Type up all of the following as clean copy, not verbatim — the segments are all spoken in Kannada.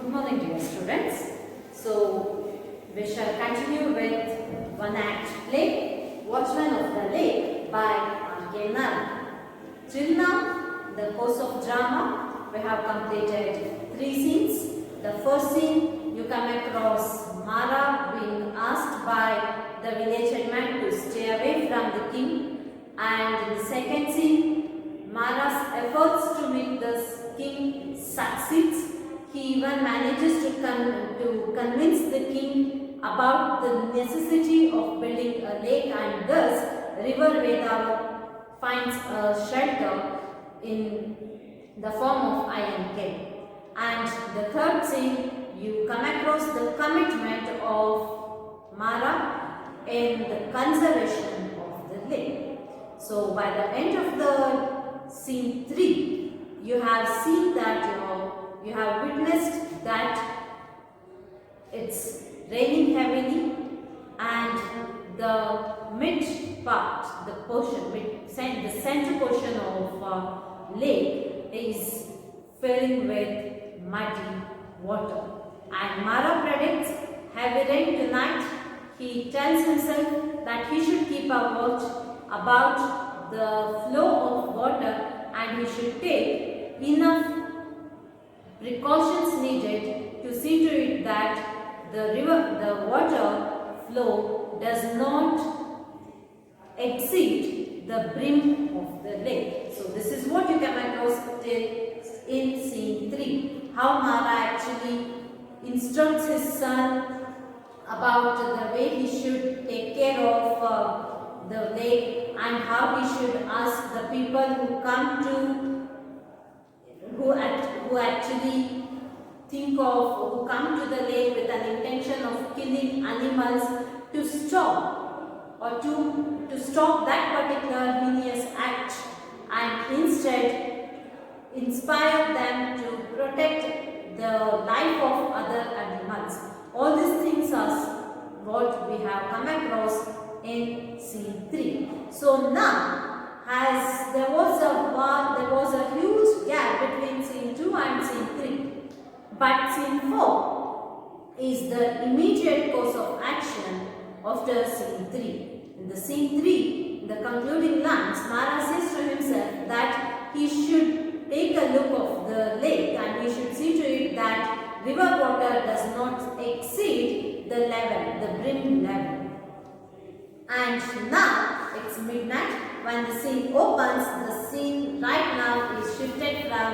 Good morning, dear students. So, we shall continue with one act play, Watchman of the Lake by R.K. Nara. Till now, the course of drama, we have completed 3 scenes. The first scene, you come across Mara being asked by the village headman to stay away from the king. And in the second scene, Mara's efforts to make the king succeeds. He even manages to convince the king about the necessity of building a lake, and thus River Vedava finds a shelter in the form of iron cave. And the third scene, you come across the commitment of Mara in the conservation of the lake. So by the end of the scene 3, you have seen that you have witnessed that it's raining heavily and the mid part, the center portion of lake is filling with muddy water. And Mara predicts heavy rain tonight. He tells himself that he should keep a watch about the flow of water and he should take enough precautions needed to see to it that the water flow does not exceed the brim of the lake. So this is what you come across in scene 3. How Mara actually instructs his son about the way he should take care of the lake and how he should ask the people who come to who actually come to the lake with an intention of killing animals to stop or to stop that particular heinous act and instead inspire them to protect the life of other animals. All these things are what we have come across in scene 3. So now, as there was a huge gap between scene 2 and scene 3. But scene 4 is the immediate course of action after scene 3. In the scene 3, in the concluding lines, Mara says to himself that he should take a look of the lake and he should see to it that river water does not exceed the brim level. And now it's midnight. When the scene opens, the scene right now is shifted from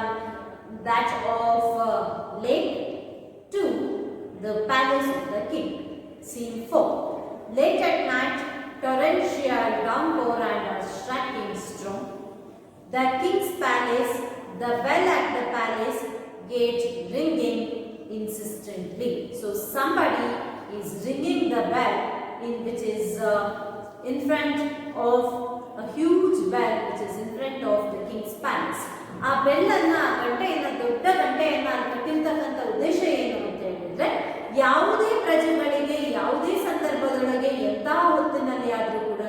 that of lake to the palace of the king. Scene 4. Late at night, torrential downpour and a striking storm. The king's palace, the bell at the palace gate ringing insistently. So somebody is ringing the bell which is in front of a huge bell which is in front of the king's palace. ಆ ಗಂಟೆಯನ್ನು ದೊಡ್ಡ ಗಂಟೆಯನ್ನು ಕಟ್ಟಿರ್ತಕ್ಕಂಥ ಉದ್ದೇಶ ಏನು ಅಂತ ಹೇಳಿದ್ರೆ ಯಾವುದೇ ಪ್ರಜೆಗಳಿಗೆ ಯಾವುದೇ ಸಂದರ್ಭದೊಳಗೆ ಎಂತಹ ಹೊತ್ತಿನಲ್ಲಿ ಆದರೂ ಕೂಡ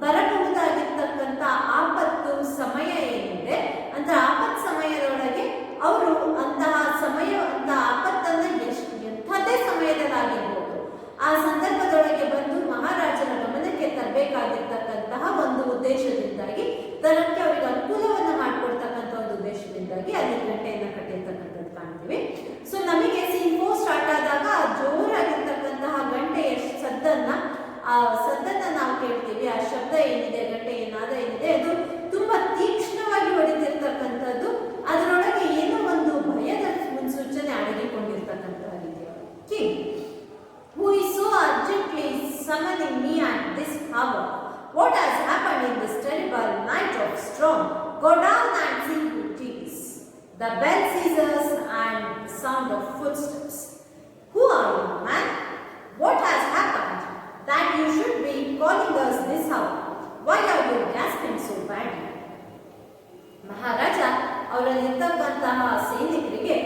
ಬರಬಹುದಾಗಿರ್ತಕ್ಕಂಥ ಆಪತ್ತು ಸಮಯ ಏನಿದೆ ಅಂತ ಆಪತ್ತು ಸಮಯದೊಳಗೆ ಅವರು ಅಂತಹ ಆಪತ್ತನ್ನು ಎಂಥದೇ ಸಮಯದಲ್ಲಾಗಿರ್ಬೋದು ಆ ಸಂದರ್ಭದೊಳಗೆ ಬಂದು ಮಹಾರಾಜರ ಗಮನಕ್ಕೆ ತರಬೇಕಾಗಿರ್ತಕ್ಕಂತಹ ಒಂದು ಉದ್ದೇಶದಿಂದಾಗಿ ತರಕ್ಕೆ ಅವರಿಗೆ ಅನುಕೂಲವನ್ನು ಮಾಡಿಕೊಡ್ತಕ್ಕಂಥ ಒಂದು ಉದ್ದೇಶದಿಂದಾಗಿ ಅಲ್ಲಿ ಗಂಟೆಯನ್ನು ಕಟ್ಟಿರ್ತಕ್ಕಂಥದ್ದು ಕಾಣ್ತೀವಿ. ಸೊ ನಮಗೆ scene 4 ಸ್ಟಾರ್ಟ್ ಆದಾಗ ಜೋರಾಗಿರ್ತಕ್ಕಂತಹ ಗಂಟೆಯ ಸದ್ದನ್ನ ನಾವು ಕೇಳ್ತೀವಿ. ಆ ಶಬ್ದ ಏನಿದೆ, ಗಂಟೆಯ ನಾದ ಏನಿದೆ, ಅದು ತುಂಬಾ ತೀಕ್ಷ್ಣವಾಗಿ ಹೊಡಿತಿರ್ತಕ್ಕಂಥದ್ದು. ಅದರೊಳಗೆ ಏನೋ ಒಂದು ಭಯದ ಮುನ್ಸೂಚನೆ ಅಡಗಿಕೊಂಡಿರ್ತಕ್ಕಂತಹ ರೀತಿಯ who is so urgently summoning me at this hour. What has happened in this terrible night of storm? Go down and see who it is. The bell ceases and the sound of footsteps. Who are you, man? What has happened that you should be calling us this hour? Why are you gasping so badly? ಮಹಾರಾಜ ಅವರಲ್ಲಿರ್ತಕ್ಕಂತಹ ಸೈನಿಕರಿಗೆ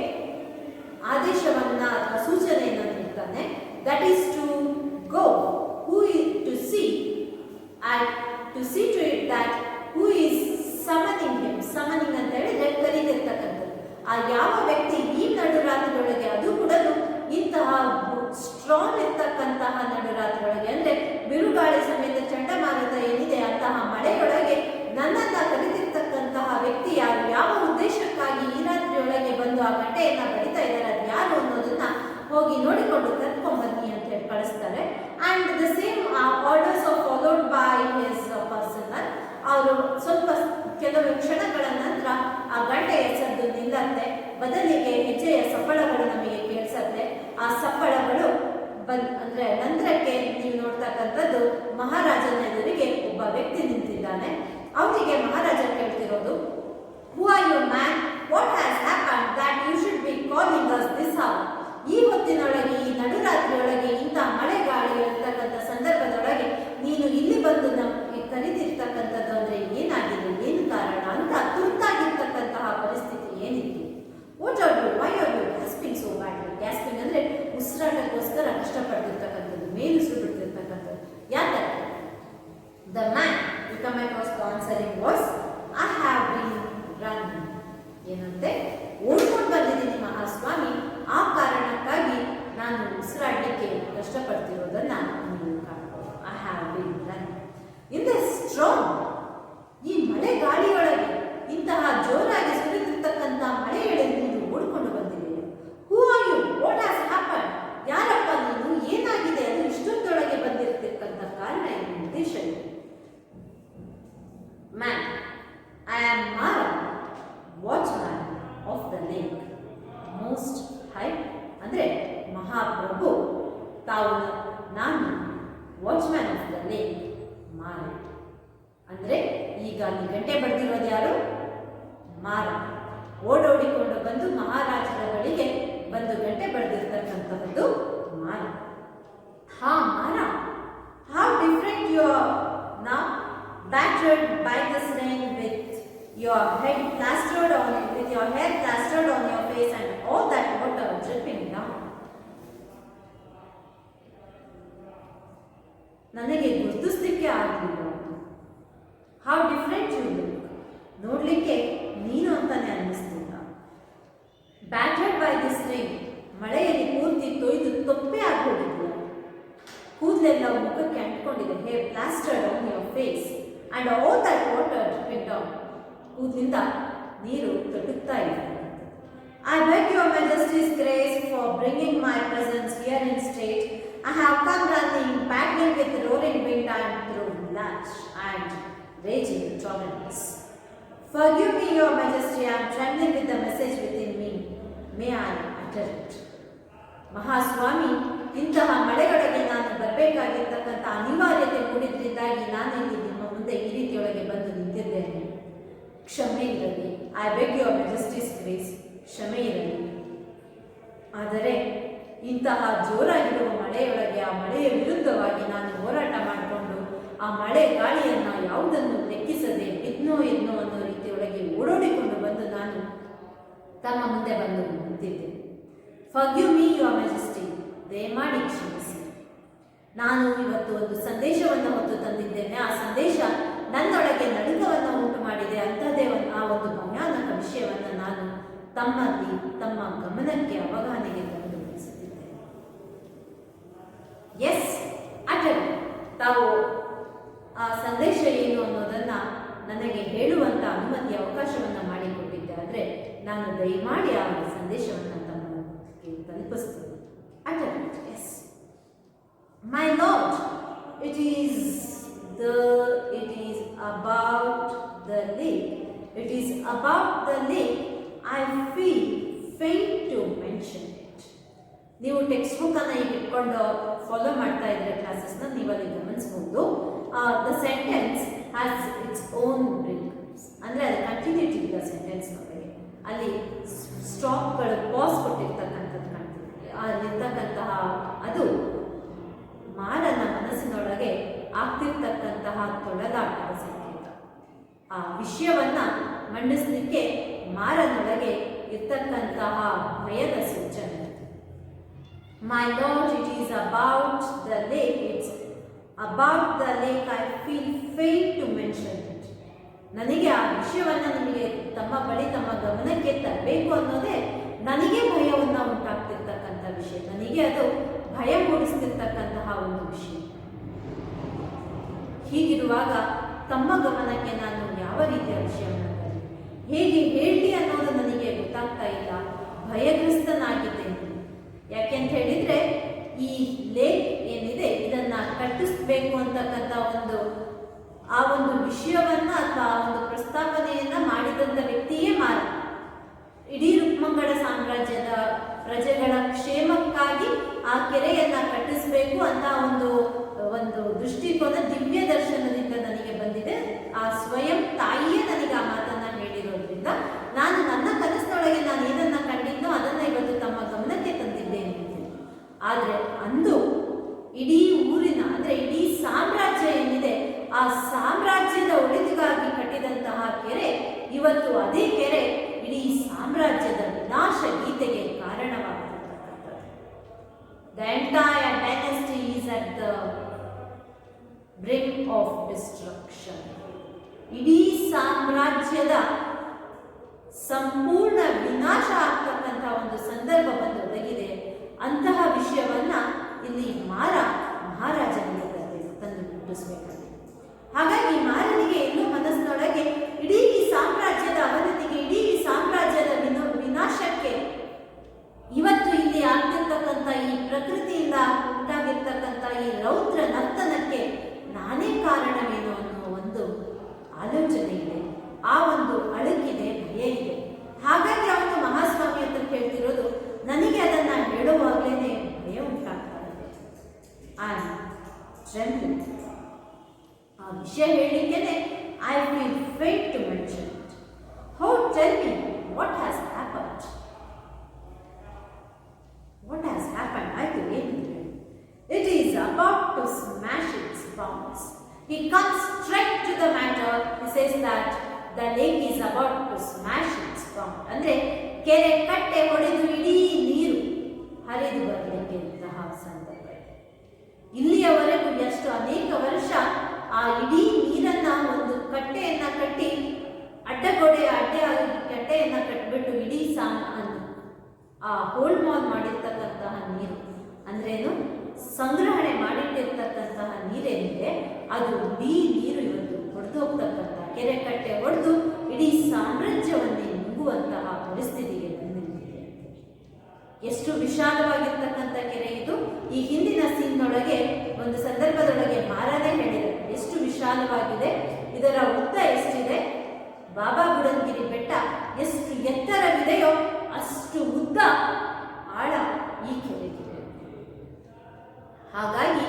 ಆದೇಶವನ್ನ ಅಥವಾ ಸೂಚನೆಯನ್ನು ನೀಡ್ತಾನೆ. That is to go, to see to it that who is summoning him. Summoning ಅಂತ ಹೇಳಿದ್ರೆ ಕರೀತಿರ್ತಕ್ಕಂಥದ್ದು. ಆ ಯಾವ ವ್ಯಕ್ತಿ ಈ ನಡುರಾತ್ರಿಯೊಳಗೆ ಸ್ಟ್ರಾಂಗ್ ಇರ್ತಕ್ಕಂತಹ ನಡುರಾತ್ರಿಯೊಳಗೆ, ಅಂದ್ರೆ ಬಿರುಗಾಳಿ ಸಮೇತ ಚಂಡಮಾರುತ ಏನಿದೆ ಅಂತಹ ಮಳೆಯೊಳಗೆ ನನ್ನನ್ನ ಕರೆದಿರ್ತಕ್ಕಂತಹ ವ್ಯಕ್ತಿ ಯಾರು, ಯಾವ ಉದ್ದೇಶಕ್ಕಾಗಿ ಈ ರಾತ್ರಿಯೊಳಗೆ ಬಂದು ಆ ಗಂಟೆಯನ್ನ ಬಡಿತಾ ಇದ್ದಾರೆ, ಅದು ಯಾರು ಅನ್ನೋದನ್ನ ಹೋಗಿ ನೋಡಿಕೊಂಡು ಕರ್ಕೊಂಡ್ಬನ್ನಿ ಅಂತ ಹೇಳಿ ಕಳಿಸ್ತಾರೆ. And the same orders are followed by his personal. ಅವರು ಸ್ವಲ್ಪ ಕೆಲವು ಕ್ಷಣಗಳ ನಂತರ ಆ ಗಂಟೆಯ ಸದ್ದು ನಿಲ್ಲತ್ತೆ, ಬದಲಿಗೆ ಹೆಜ್ಜೆಯ ಸಪ್ಪಳಗಳು ನಮಗೆ ಕೇಳಿಸತ್ತೆ. ಆ ಸಪ್ಪಳಗಳು ಅಂದ್ರೆ ನಂತರಕ್ಕೆ ನೀವು ನೋಡ್ತಕ್ಕಂಥದ್ದು ಮಹಾರಾಜನ ಎದುರಿಗೆ ಒಬ್ಬ ವ್ಯಕ್ತಿ ನಿಂತಿದ್ದಾನೆ. ಅವನಿಗೆ ಮಹಾರಾಜ ಕೇಳ್ತಿರೋದು, who are you man, what has happen that you should be calling us this hour. ಈ ಹೊತ್ತಿನೊಳಗೆ, ಈ ನಡುರಾತ್ರಿಯೊಳಗೆ, ಇಂತಹ ಮಳೆ ಗಾಳಿ ಇರ್ತಕ್ಕಂಥ ಸಂದರ್ಭದೊಳಗೆ ನೀನು ಇಲ್ಲಿ ಬಂದು ನಮಗೆ ಕರೀತಿರ್ತಕ್ಕಂಥದ್ದು ಅಂದ್ರೆ ಏನಾಗಿದೆ, ಏನು ಕಾರಣ ಅಂತ ತುರ್ತಾಗಿರ್ತಕ್ಕಂತಹ ಪರಿಸ್ಥಿತಿ ಏನಿತ್ತು. What are you, why are you gasping so badly. Gasping ಅಂದ್ರೆ ಉಸಿರಾಟಕ್ಕೋಸ್ಕರ ಕಷ್ಟಪಡ್ತಿರ್ತಕ್ಕಂಥದ್ದು, ಮೇಲುಸಿರು ಬಿಡ್ತಿರ್ತಕ್ಕಂಥದ್ದು. ಯಾಕೆ? The man recommend was answering was, I have been run. ಏನಂತೆ? ಓಡ್ಕೊಂಡು ಬಂದಿದ್ದೀನಿ ಮಹಾಸ್ವಾಮಿ, ಆ ಕಾರಣಕ್ಕಾಗಿ ನಾನು ಉಸಿರಾಡಲಿಕ್ಕೆ ಕಷ್ಟಪಡ್ತಿರೋದನ್ನ ನೀವು ಕಾಣ್ಬೋದು. I have been run in the strong. ಈ ಮಳೆ ಗಾಳಿಯೊಳಗೆ, ಇಂತಹ ಜೋರಾಗಿ ಸುರಿದಿರ್ತಕ್ಕಂಥ ಮಳೆಯೊಳಗೆ ನೀನು ಓಡ್ಕೊಂಡು ಬಂದಿದ್ದೀಯ. Who are you, what has happen. ಯಾರಪ್ಪ ನೀನು, ಏನಾಗಿದೆ, ಅದು ಇಷ್ಟೊತ್ತೊಳಗೆ ಬಂದಿರತಕ್ಕಂಥ ಕಾರಣ ಏನು, ಉದ್ದೇಶ ಏನು? ಮ್ಯಾನ್, ಐ ಆಮ್ ಮಾರಾ, watchman of the lake most high. ಅಂದ್ರೆ ಮಹಾಪ್ರಭು ತಾವು, ನಾನು ವಾಚ್ಮ್ಯಾನ್ ಆಫ್ ದ ಲೇಕ್ ಮಾರ. ಅಂದ್ರೆ ಈಗ ಅಲ್ಲಿ ಗಂಟೆ ಬಡ್ದಿರೋದು ಯಾರು? ಮಾರ. ಓಡೋಡಿಕೊಂಡು ಬಂದು ಮಹಾರಾಜರ ಬಳಿಗೆ ಬಂದು ಗಂಟೆ ಬಡ್ದಿರ್ತಕ್ಕಂತಹದ್ದು ಮಾರ. ಹಾ Mara, how different you are now, battered by this rain with your head plastered on it, with your hair plastered on your face and all that water dripping down. ನನಗೆ ಗುರುತಿಸಲಿಕ್ಕೆ ಆಗಲಿಲ್ಲ. ಹೌ ಡಿಫರೆಂಟ್ ಯು ಲುಕ್, ನೋಡ್ಲಿಕ್ಕೆ ನೀನು ಅಂತಾನೆ ಅನ್ನಿಸ್ತಿಲ್ಲ. ಬ್ಯಾಟರ್ಡ್ ಬೈ ದಿಸ್ ರೈನ್, ಮಳೆಯಲ್ಲಿ ಪೂರ್ತಿ ತೊಯ್ದು ತೊಪ್ಪೆ ಆಗ್ಬಿಟ್ಟಿದ್ಯಾ. ಕೂದಲೆಲ್ಲ ಮುಖಕ್ಕೆ ಅಂಟ್ಕೊಂಡಿದೆ. Hair plastered on your face and all that water dripping down, ಕೂದಲಿಂದ ನೀರು ತೊಡುತ್ತಾ ಇದೆ. I beg your majesty's grace for bringing my presence here in state. I have come running, battling with roaring wind and through lash and raging torrents. Forgive me, your majesty, I am trembling with the message within me. May I utter it. ಮಹಾಸ್ವಾಮಿ, ಇಂತಹ ಮಳೆಯೊಳಗೆ ನಾನು ಬರಬೇಕಾಗಿರ್ತಕ್ಕಂಥ ಅನಿವಾರ್ಯತೆ ಮೂಡಿದ್ರಿಂದಾಗಿ ನಾನು ಇಲ್ಲಿ ನಿಮ್ಮ ಮುಂದೆ ಈ ರೀತಿಯೊಳಗೆ ಬಂದು ನಿಂತಿದ್ದೇನೆ. ಕ್ಷಮೆ ಇರಲಿ. ಐ ಬೆಗ್ ಯುವರ್ ಮೆಜೆಸ್ಟೀಸ್ ಗ್ರೇಸ್, ಕ್ಷಮೆ ಇರಲಿ. ಆದರೆ ಇಂತಹ ಜೋರಾಗಿರುವ ಮಳೆಯೊಳಗೆ, ಆ ಮಳೆಯ ವಿರುದ್ಧವಾಗಿ ನಾನು ಹೋರಾಟ ಮಾಡಿಕೊಂಡು ಆ ಮಳೆ ಗಾಳಿಯನ್ನು ಯಾವುದನ್ನು ಲೆಕ್ಕಿಸದೆ ಎದ್ನೋ ಅನ್ನೋ ರೀತಿಯೊಳಗೆ ಓಡೋಡಿಕೊಂಡು ಬಂದು ನಾನು ತಮ್ಮ ಮುಂದೆ ಬಂದು ನಿಂತಿದ್ದೆ. ಫರ್ಗಿವ್ ಮೀ ಯುವರ್ ಮೆಜೆಸ್ಟಿ, ದಯಮಾಡಿ ಕ್ಷಮಿಸಿ. ನಾನು ಇವತ್ತು ಒಂದು ಸಂದೇಶವನ್ನು ಹೊತ್ತು ತಂದಿದ್ದೇನೆ. ಆ ಸಂದೇಶ ನನ್ನೊಳಗೆ ನಡುಕವನ್ನು ಉಂಟು ಮಾಡಿದೆ. ಅಂಥದ್ದೇ ಆ ಒಂದು ಭಯಾನಕ ವಿಷಯವನ್ನು ನಾನು ತಮ್ಮಲ್ಲಿ ತಮ್ಮ ಗಮನಕ್ಕೆ, ಅವಗಾಹನೆಗೆ ತಂದು ಬಯಸುತ್ತಿದ್ದೇನೆ. ಎಸ್ ಅಟಲ್, ತಾವು ಆ ಸಂದೇಶ ಏನು ಅನ್ನೋದನ್ನ ನನಗೆ ಹೇಳುವಂತ ಅನುಮತಿ, ಅವಕಾಶವನ್ನು ಮಾಡಿಕೊಟ್ಟಿದ್ದೆ. ಆದರೆ ನಾನು ದಯಮಾಡಿ ಆ ಸಂದೇಶವನ್ನು ತಮ್ಮಕ್ಕೆ ತಲುಪಿಸ್ತೇನೆ. ಅಟಲ್, yes my lord, it is about the lake. It is about the lake. I feel faint to mention it. ನೀವು ಟೆಕ್ಸ್ಟ್ ಬುಕ್ ಅನ್ನ ಈಗ ಇಟ್ಕೊಂಡು ಫಾಲೋ ಮಾಡ್ತಾ ಇದ್ರೆ ಕ್ಲಾಸಸ್ನ, ನೀವಲ್ಲಿ ಗಮನಿಸಬಹುದು. The sentence has its own breaks, ಅಂದ್ರೆ ಅದು ಕಂಟಿನ್ಯೂಟಿ ಇಲ್ಲ ಸೆಂಟೆನ್ಸ್ ನೊಳಗೆ. ಅಲ್ಲಿ ಸ್ಟಾಪ್ಗಳು, ಪಾಸ್ ಕೊಟ್ಟಿರ್ತಕ್ಕಂಥದ್ದು ಕಾಣ್ತಿದೆ. ಅಲ್ಲಿರ್ತಕ್ಕಂತಹ ಅದು ಮಾರನ ಮನಸ್ಸಿನೊಳಗೆ ಆಗ್ತಿರ್ತಕ್ಕಂತಹ ತೊಳಲಾಟದ ಸಂಕೇತ. ಆ ವಿಷಯವನ್ನ ಮಂಡಿಸಲಿಕ್ಕೆ ಮಾರನೊಳಗೆ ಇರ್ತಕ್ಕಂತಹ ಭಯದ ಸೂಚನೆ. My Lord, it is about the lake. It's about the lake. I feel faint to mention it. ನನಗೆ ಆ ವಿಷಯವನ್ನು ನಿಮಗೆ ತಮ್ಮ ಬಳಿ, ತಮ್ಮ ಗಮನಕ್ಕೆ ತರಬೇಕು ಅನ್ನೋದೇ ನನಗೆ ಭಯವನ್ನು ಉಂಟಾಗ್ತಿರ್ತಕ್ಕಂಥ ವಿಷಯ. ನನಗೆ ಅದು ಭಯ ಮೂಡಿಸ್ತಿರ್ತಕ್ಕಂತಹ ಒಂದು ವಿಷಯ. ಹೀಗಿರುವಾಗ ತಮ್ಮ ಗಮನಕ್ಕೆ ನಾನು ಯಾವ ರೀತಿಯ ವಿಷಯವನ್ನು ಹೇಗೆ ಹೇಳಿ ಅನ್ನೋದು ನನಗೆ ಗೊತ್ತಾಗ್ತಾ ಇಲ್ಲ, ಭಯಗ್ರಸ್ತನಾಗಿದ್ದೇನೆ. ಯಾಕೆಂತ ಹೇಳಿದ್ರೆ ಈ ಲೇಕ್ ಏನಿದೆ ಇದನ್ನ ಕಟ್ಟಿಸ್ಬೇಕು ಅಂತಕ್ಕಂಥ ಆ ಒಂದು ವಿಷಯವನ್ನ ಅಥವಾ ಆ ಒಂದು ಪ್ರಸ್ತಾವನೆಯನ್ನ ಮಾಡಿದಂಥ ವ್ಯಕ್ತಿಯೇ ಮಾರ. ಇಡೀ ರುಕ್ಮಂಗಡ ಸಾಮ್ರಾಜ್ಯದ ಪ್ರಜೆಗಳ ಕ್ಷೇಮಕ್ಕಾಗಿ ಆ ಕೆರೆಯನ್ನ ಕಟ್ಟಿಸ್ಬೇಕು ಅಂತ ಒಂದು ದೃಷ್ಟಿಕೋನ ದಿವ್ಯ ದರ್ಶನದಿಂದ ನನಗೆ ಬಂದಿದೆ. ಆ ಸ್ವಯಂ ತಾಯಿಯೇ ನನಗೆ ಆ ಮಾತನ್ನ ಹೇಳಿರೋದ್ರಿಂದ ನಾನು ನನ್ನ ಕನಸಿನೊಳಗೆ ನಾನು ಏನನ್ನ ಕಂಡಿದ್ದೋ ಅದನ್ನ ಇವತ್ತು ತಮ್ಮ ಗಮನಕ್ಕೆ ತಂದಿದ್ದೇನೆ. ಆದ್ರೆ ಅಂದು ಇಡೀ ಊರಿನ ಅಂದ್ರೆ ಇಡೀ ಸಾಮ್ರಾಜ್ಯ ಏನಿದೆ ಆ ಸಾಮ್ರಾಜ್ಯದ ಒಳಿತಿಗಾಗಿ ಕಟ್ಟಿದಂತಹ ಕೆರೆ ಇವತ್ತು ಅದೇ ಕೆರೆ ಇಡೀ ಸಾಮ್ರಾಜ್ಯದ ವಿನಾಶ ಗೀತೆಗೆ ಕಾರಣವಾಗಿರತಕ್ಕಂಥದ್ದು. The entire dynasty is at the brink of destruction. ಇಡೀ ಸಾಮ್ರಾಜ್ಯದ ಸಂಪೂರ್ಣ ವಿನಾಶ ಆಗ್ತಕ್ಕಂಥ ಒಂದು ಸಂದರ್ಭ ಬಂದು ಒದಗಿದೆ. ಅಂತಹ ವಿಷಯವನ್ನ ಇಲ್ಲಿ ಮಹಾರಾಜನಿಗೆ ತಂದು ಮುಟ್ಟಿಸಬೇಕಾಗಿದೆ. ಹಾಗಾಗಿ ಮಾರನಿಗೆ ಎಲ್ಲೋ ಮನಸ್ಸಿನೊಳಗೆ ಇಡೀ ಸಾಮ್ರಾಜ್ಯದ ಅವನತಿಗೆ, ಇಡೀ ಸಾಮ್ರಾಜ್ಯದ ವಿನಾಶಕ್ಕೆ, ಇವತ್ತು ಇಲ್ಲಿ ಆಗ್ತಿರ್ತಕ್ಕಂಥ ಈ ಪ್ರಕೃತಿಯಿಂದ ಉಂಟಾಗಿರ್ತಕ್ಕಂಥ ಈ ರೌದ್ರ ನರ್ತನಕ್ಕೆ ನಾನೇ ಕಾರಣವೇನು ಅನ್ನೋ ಒಂದು ಆಲೋಚನೆ ಇದೆ, ಆ ಒಂದು ಅಳುಕಿದೆ, ಭಯ ಇದೆ. ಹಾಗಾಗಿ ಅವನು ಮಹಾಸ್ವಾಮಿ ಹತ್ರ ಕೇಳ್ತಿರೋದು, ನನಗೆ ಅದನ್ನ ಹೇಳುವಾಗಲೇ ಭಯ ಉಂಟಾಗ್ತಾ ಇದೆ. ಆ ವಿಷಯ ಹೇಳಿದ್ದೇನೆ. I feel fate to mention it. How tell me what has happened? What has happened ಆಯ್ತು ಏನಿದೆ? It is about to smash its bounds. He comes straight to the matter. He says that the lake is about to smash its bound. ಅಂದ್ರೆ ಕೆರೆ ಕಟ್ಟೆ ಹೊಡೆದು ಇಡೀ ನೀರು ಹರಿದು ಬರಲಿಕ್ಕೆ ಇಂತಹ ಸಂದರ್ಭ. ಇಲ್ಲಿಯವರೆಗೂ ಎಷ್ಟು ಅನೇಕ ವರ್ಷ ಆ ಇಡೀ ನೀರನ್ನ ಒಂದು ಕಟ್ಟೆಯನ್ನ ಕಟ್ಟಿ ಕಟ್ಟೆಯನ್ನ ಕಟ್ಟಿಬಿಟ್ಟು ಇಡೀ ಆ ಹೋಲ್ಡ್ ಮಾಲ್ ಮಾಡಿರ್ತಕ್ಕಂತಹ ನೀರು ಅಂದ್ರೇನು, ಸಂಗ್ರಹಣೆ ಮಾಡಿಟ್ಟಿರ್ತಕ್ಕಂತಹ ನೀರೇನಿದೆ ಅದು ಇಡೀ ನೀರು ಇವತ್ತು ಹೊಡೆದು ಹೋಗ್ತಕ್ಕಂಥ ಕೆರೆ ಕಟ್ಟೆ ಹೊಡೆದು ಇಡೀ ಸಾಮ್ರಾಜ್ಯವನ್ನೇ ನುಗ್ಗುವಂತಹ ಪರಿಸ್ಥಿತಿಗೆ ಬಂದಿದೆ. ಎಷ್ಟು ವಿಶಾಲವಾಗಿರ್ತಕ್ಕಂಥ ಕೆರೆ ಇದು. ಈ ಹಿಂದಿನ ಸೀನ್ನೊಳಗೆ ಒಂದು ಸಂದರ್ಭದೊಳಗೆ ಮಾರನೇ ಹೇಳಿದೆ ಎಷ್ಟು ವಿಶಾಲವಾಗಿದೆ, ಇದರ ಉದ್ದ ಎಷ್ಟಿದೆ, ಬಾಬಾ ಬುಡನ್ಗಿರಿ ಬೆಟ್ಟ ಎಷ್ಟು ಎತ್ತರವಿದೆಯೋ ಅಷ್ಟು ಉದ್ದ ಆಳ ಈ ಕೆರೆಗಿದೆ. ಹಾಗಾಗಿ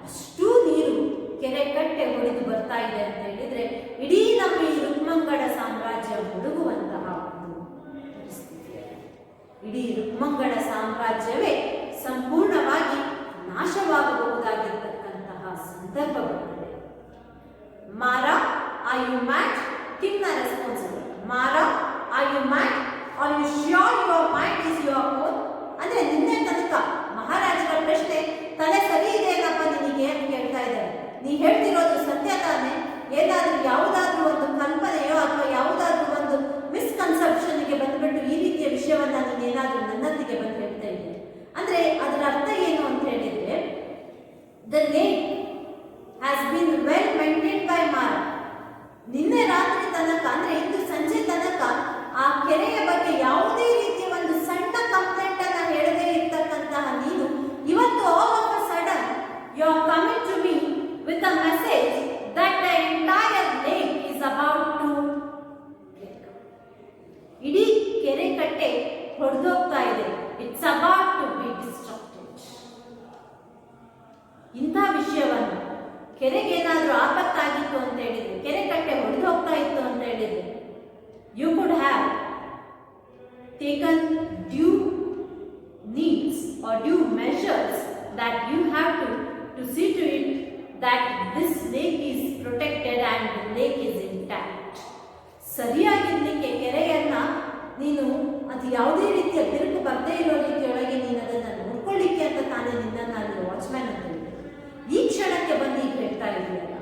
ಅಷ್ಟೂ ನೀರು ಕೆರೆ ಕಟ್ಟೆ ಹೊಡೆದು ಬರ್ತಾ ಇದೆ ಅಂತ ಹೇಳಿದ್ರೆ ಇಡೀ ನಮ್ಮ ಈ ರುಕ್ಮಂಗಡ ಸಾಮ್ರಾಜ್ಯ ಮುಳುಗುವಂತಹ ಒಂದು ಪರಿಸ್ಥಿತಿ. ಇಡೀ ರುಕ್ಮಂಗಡ ಸಾಮ್ರಾಜ್ಯವೇ ಸಂಪೂರ್ಣವಾಗಿ ನಾಶವಾಗಬಹುದಾಗಿರ್ತಕ್ಕಂತಹ ಸಂದರ್ಭ ಬಂದಿದೆ. Mara, are you mad? ಕಿಂಗ್ನ responsible. Mara, are you mad? Are you sure your mind is your own? ಅಂದ್ರೆ ನಿನ್ನೆ ತನಕ ಮಹಾರಾಜರ ಪ್ರಶ್ನೆ ತಲೆ ಸರಿ ಇದೆ ಏನಪ್ಪ ನಿನಗೆ ಅಂತ ಕೇಳ್ತಾ ಇದ್ದಾರೆ. ನೀ ಹೇಳ್ತಿರೋದು ಸತ್ಯ ತಾನೆ? ಏನಾದ್ರೂ ಯಾವುದಾದ್ರೂ ಒಂದು ಕಲ್ಪನೆಯೋ ಅಥವಾ ಯಾವುದಾದ್ರೂ ಒಂದು ಮಿಸ್ಕನ್ಸೆಪ್ಷನ್ಗೆ ಬಂದ್ಬಿಟ್ಟು ಈ ರೀತಿಯ ವಿಷಯವನ್ನ ನೀನೇನಾದ್ರೂ ನನ್ನೊಂದಿಗೆ ಬಂದು ಹೇಳ್ತಾ ಇದ್ದೆ ಅಂದ್ರೆ ಅದರ ಅರ್ಥ ಏನು ಅಂತ ಹೇಳಿದ್ರೆ, the lake has been well maintained by ಮಾರ. ನಿನ್ನೆ ರಾತ್ರಿ ತನಕ ಅಂದ್ರೆ ಇಂದು ಸಂಜೆ ತನಕ ಆ ಕೆರೆಯ ಬಗ್ಗೆ ಯಾವುದೇ ರೀತಿಯ ಒಂದು ಸಣ್ಣ ಕಂಪ್ಲೇಂಟ್ ಅನ್ನ ಹೇಳದೇ ಇರ್ತಕ್ಕಂತಹ ನೀನು ಇವತ್ತು all of a sudden you are coming to me with a message that the entire lake is about to break. ಇಡೀ ಕೆರೆ ಕಟ್ಟೆ ಹೊಡೆದೋಗ್ತಾ ಇದೆ. It's about to be destructed. ಇಂಥ ವಿಷಯವನ್ನು ಕೆರೆಗೆ ಏನಾದರೂ ಆಪತ್ತಾಗಿತ್ತು ಅಂತ ಹೇಳಿದ್ರೆ, ಕೆರೆ ಕಟ್ಟೆ ಹೊಡೆದು ಹೋಗ್ತಾ ಇತ್ತು ಅಂತ ಹೇಳಿದ್ರೆ, you could have taken due needs or due measures that you have to see to it that this lake is protected and the lake is intact. ಸರಿಯಾಗಿರ್ಲಿಕ್ಕೆ ಕೆರೆಯನ್ನ ನೀನು ಅದು ಯಾವುದೇ ರೀತಿಯ ಬಿರುಕು ಬರದೇ ಇರೋ ರೀತಿಯೊಳಗೆ ನೀನು ಅದನ್ನು ನೋಡ್ಕೊಳ್ಳಿಕ್ಕೆ ಅಂತ ತಾನೇ ನಿನ್ನನ್ನು ಅಲ್ಲಿ ವಾಚ್ಮ್ಯಾನ್ ಅಂತ ಹೇಳಿದೆ. ಈ ಕ್ಷಣಕ್ಕೆ ಬಂದು ಈಗ ಹೇಳ್ತಾ ಇದೆಯಲ್ಲ.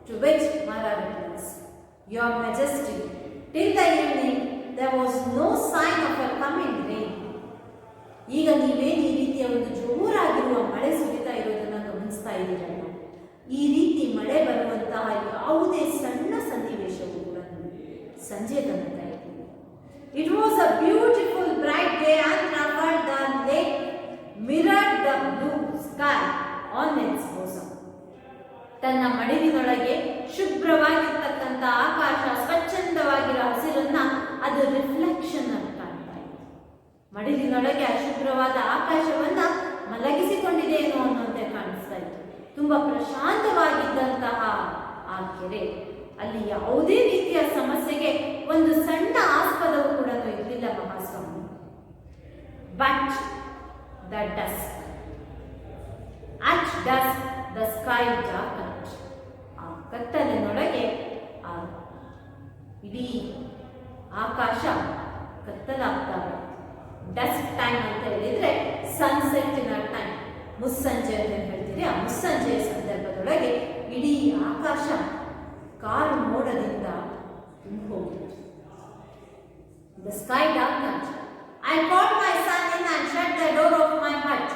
To which Mara replies, Your Majesty, till the evening there was no sign of a coming rain. ಈಗ ನೀವೇನು ಈ It was a beautiful bright day unruffled the lake mirrored the blue sky on its bosom. ತನ್ನ ಮಡಿಲಿನೊಳಗೆ ಶುಭ್ರವಾಗಿರ್ತಕ್ಕಂಥ ಆಕಾಶ ಸ್ವಚ್ಛಂದವಾಗಿರೋ ಹಸಿರನ್ನ ಅದು ರಿಫ್ಲೆಕ್ಷನ್ ಅಂತ ಕಾಣ್ತಾ ಇದೆ. ಮಡಿಲಿನೊಳಗೆ ಅಶುಭ್ರವಾದ ಆಕಾಶವನ್ನ ಮಲಗಿಸಿಕೊಂಡಿದೆಯೇನೋ ಅನ್ನೋಂತೆ ಕಾಣಿಸ್ತಾ ಇತ್ತು. ತುಂಬಾ ಪ್ರಶಾಂತವಾಗಿದ್ದಂತಹ ಆ ಕೆರೆ, ಅಲ್ಲಿ ಯಾವುದೇ ರೀತಿಯ ಸಮಸ್ಯೆಗೆ ಒಂದು ಸಣ್ಣ ಆಸ್ಪದವು ಕೂಡ ಇರಲಿಲ್ಲ ಮಹಾಸ್ವಾಮಿ. But the dusk, at dusk the sky darkened. ಆ ಕತ್ತಲಿನೊಳಗೆ ಆ ಇಡೀ ಆಕಾಶ ಕತ್ತಲಾಗ್ತಾ ಇದೆ. ಡಸ್ಕ್ ಟೈಮ್ ಅಂತ ಹೇಳಿದ್ರೆ ಸನ್ಸೆಟ್ಟಿನ ಟೈಮ್, ಮುಸ್ಸಂಜೆ ಅಂತ ಹೇಳ್ತೀರಿ, ಆ ಮುಸ್ಸಂಜೆಯ ಸಂದರ್ಭದೊಳಗೆ ಇಡೀ ಆಕಾಶ car ಮೋಡದಿಂದ ತುಂಬಿಹೋಗಿತ್ತು. The sky darkened. I called my son in and shut the door of my hut.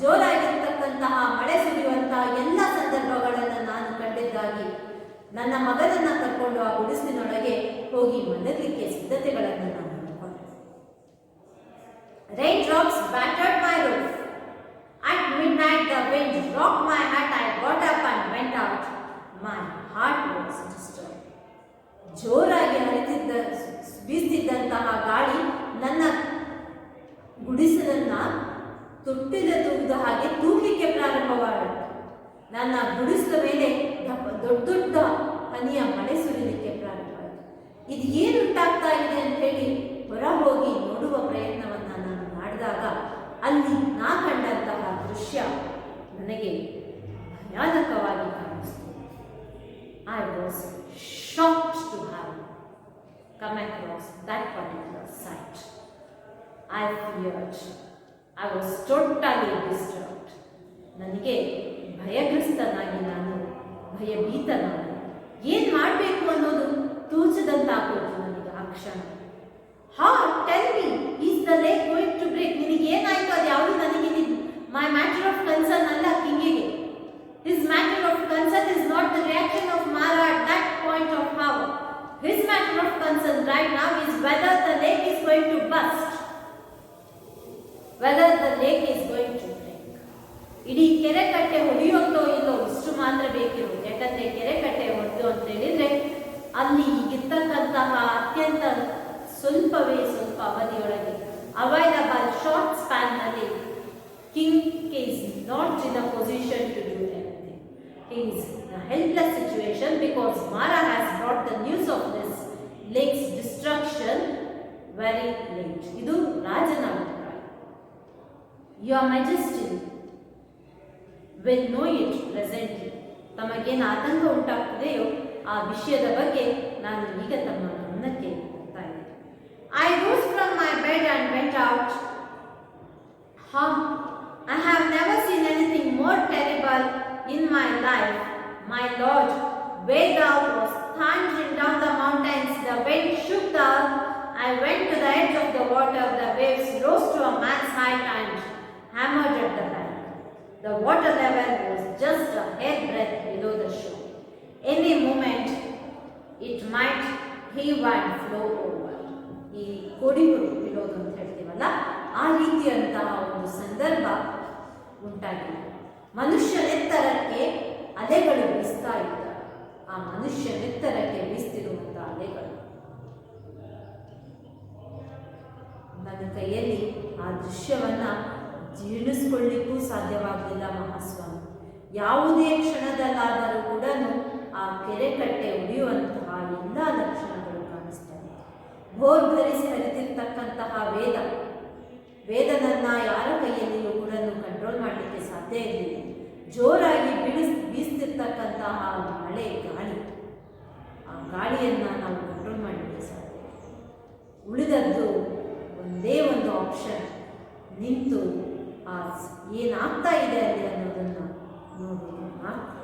ಜೋರಾಗಿರ್ತಕ್ಕಂತಹ ಮಳೆ ಸುರಿಯುವಂತಹ ಎಲ್ಲ ಸಂದರ್ಭಗಳನ್ನು ನಾನು ಕಂಡಿದ್ದಾಗಿ ನನ್ನ ಮಗನನ್ನ ಕರ್ಕೊಂಡು ಆ ಗುಡಿಸಿನೊಳಗೆ ಹೋಗಿ ಮಲಗಲಿಕ್ಕೆ ಸಿದ್ಧತೆಗಳನ್ನು ನಾನು ಮಾಡಿಕೊಂಡೆ. Rain drops battered my roof. At midnight the wind rocked my hut. I got up and went out. My heart was disturbed. ಜೋರಾಗಿ ಬೀಸ್ತಿದ್ದಂತಹ ಗಾಳಿ ನನ್ನ ಗುಡಿಸಲನ್ನ ತೊಟ್ಟಿದ ತೂಗದ ಹಾಗೆ ತೂಗಲಿಕ್ಕೆ ಪ್ರಾರಂಭವಾಯಿತು. ನನ್ನ ಗುಡಿಸಲ ಮೇಲೆ ದೊಡ್ಡ ದೊಡ್ಡ ಹನಿಯ ಮಳೆ ಸುರಿಲಿಕ್ಕೆ ಪ್ರಾರಂಭವಾಯಿತು. ಇದು ಏನುಂಟಾಗ್ತಾ ಇದೆ ಅಂತ ಹೇಳಿ ಹೊರ ಹೋಗಿ ನೋಡುವ ಪ್ರಯತ್ನವನ್ನ ನಾನು ಮಾಡಿದಾಗ ಅಲ್ಲಿ ನಾ ಕಂಡಂತಹ ದೃಶ್ಯ ನನಗೆ ಭಯಾನಕವಾಗಿ ಕಾಣಿಸ್ತು. I was shocked to have come across that particular sight. I feared. I was totally disturbed. ನನಗೆ ಭಯಗ್ರಸ್ತನಾಗಿ ನಾನು ಭಯಭೀತನಾಗಿ ಏನು ಮಾಡಬೇಕು ಅನ್ನೋದು ತೋಚದಂತಾಗೋದು ನನಗೆ ಆ ಕ್ಷಣ. Tell me, is the lake going to break? ನಿನಗೆ ಏನಾಯ್ತು? ಅದು ಯಾವುದು ನನಗೆ ಮೈ ಮ್ಯಾಟರ್ ಆಫ್ ಕನ್ಸರ್ನ್ ಅಲ್ಲ ಕಿಂಗಿಗೆ. His matter of concern is not the reaction of Mara at that point of hour. His matter of concern right now is whether the lake is going to burst, whether the lake is going to break. ಇಡೀ ಕೆರೆ ಕಟ್ಟೆ ಹೊಡೆಯುತ್ತೋ ಇಲ್ಲೋ ಇಷ್ಟು ಮಾತ್ರ ಬೇಕಿರೋದು. ಯಾಕಂದ್ರೆ ಕೆರೆ ಕಟ್ಟೆ ಹೊಡೆದು ಅಂತ ಹೇಳಿದ್ರೆ ಅಲ್ಲಿ ಈಗಿರ್ತಕ್ಕಂತಹ ಅತ್ಯಂತ ಸ್ವಲ್ಪ ಅವಧಿಯೊಳಗೆ ಅವೈಲಬಲ್ ಶಾರ್ಟ್ ಸ್ಪ್ಯಾನ್ ನಲ್ಲಿ king is not in a position to do anything. He is in a helpless situation because Mara has brought the news of this lake's destruction very late. ಇದು ರಾಜನ ಅಭಿಪ್ರಾಯ. Your Majesty will know it presently. ತಮಗೇನು ಆತಂಕ ಉಂಟಾಗ್ತದೆಯೋ ಆ ವಿಷಯದ ಬಗ್ಗೆ ನಾನು ಈಗ ತಮ್ಮ ಗಮನಕ್ಕೆ ಬರ್ತಾ ಇದ್ದೇನೆ. I rose from my bed and went out. I have never seen anything more terrible in my life. My lord, way down was thundering down the mountains. The wind shook the earth. I went to the edge of the water. The waves rose to a man's height and hammered at the bank. The water level was just a hairbreadth below the shore. Any moment it might heave and flow over. ಈ ಕೊಡಿ ಬಿಡೋದು ಅಂತ ಹೇಳ್ತೀವಲ್ಲ, ಆ ರೀತಿಯಂತಹ ಒಂದು ಸಂದರ್ಭ ಉಂಟಾಗಿದೆ. ಮನುಷ್ಯನೆತ್ತರಕ್ಕೆ ಅಲೆಗಳು ಬೀಸ್ತಾ ಇದ್ದಾರೆ. ಆ ಮನುಷ್ಯನೆತ್ತರಕ್ಕೆ ಬೀಸ್ತಿರುವಂತಹ ಅಲೆಗಳು ನನ್ನ ಕೈಯಲ್ಲಿ ಆ ದೃಶ್ಯವನ್ನ ಜೀರ್ಣಿಸ್ಕೊಳ್ಳಿಕ್ಕೂ ಸಾಧ್ಯವಾಗಲಿಲ್ಲ ಮಹಾಸ್ವಾಮಿ. ಯಾವುದೇ ಕ್ಷಣದಲ್ಲಾದರೂ ಕೂಡ ಆ ಕೆರೆ ಕಟ್ಟೆ ಉಳಿಯುವಂತಹ ಎಲ್ಲ ಲಕ್ಷಣಗಳು ಕಾಣಿಸ್ತಾ ಇದೆ. ಭೋರ್ಗರಿಸಿ ಹರಿತಿರ್ತಕ್ಕಂತಹ ವೇದನನ್ನ ಯಾರ ಕೈಯಲ್ಲಿಯೂ ಕೂಡ ಕಂಟ್ರೋಲ್ ಮಾಡಲಿಕ್ಕೆ ಸಾಧ್ಯ ಇರಲಿಲ್ಲ. ಜೋರಾಗಿ ಬೀಸ್ತಿರ್ತಕ್ಕಂತಹ ಮಳೆ ಗಾಳಿ, ಆ ಗಾಳಿಯನ್ನು ನಾವು ಕಂಟ್ರೋಲ್ ಮಾಡಲಿಕ್ಕೆ ಸಾಧ್ಯ. ಉಳಿದದ್ದು ಒಂದೇ ಒಂದು ಆಪ್ಷನ್, ನಿಂತು ಆ ಏನಾಗ್ತಾ ಇದೆ ಅಲ್ಲಿ ಅನ್ನೋದನ್ನು ನೋಡಿ ಮಾತ್ರ.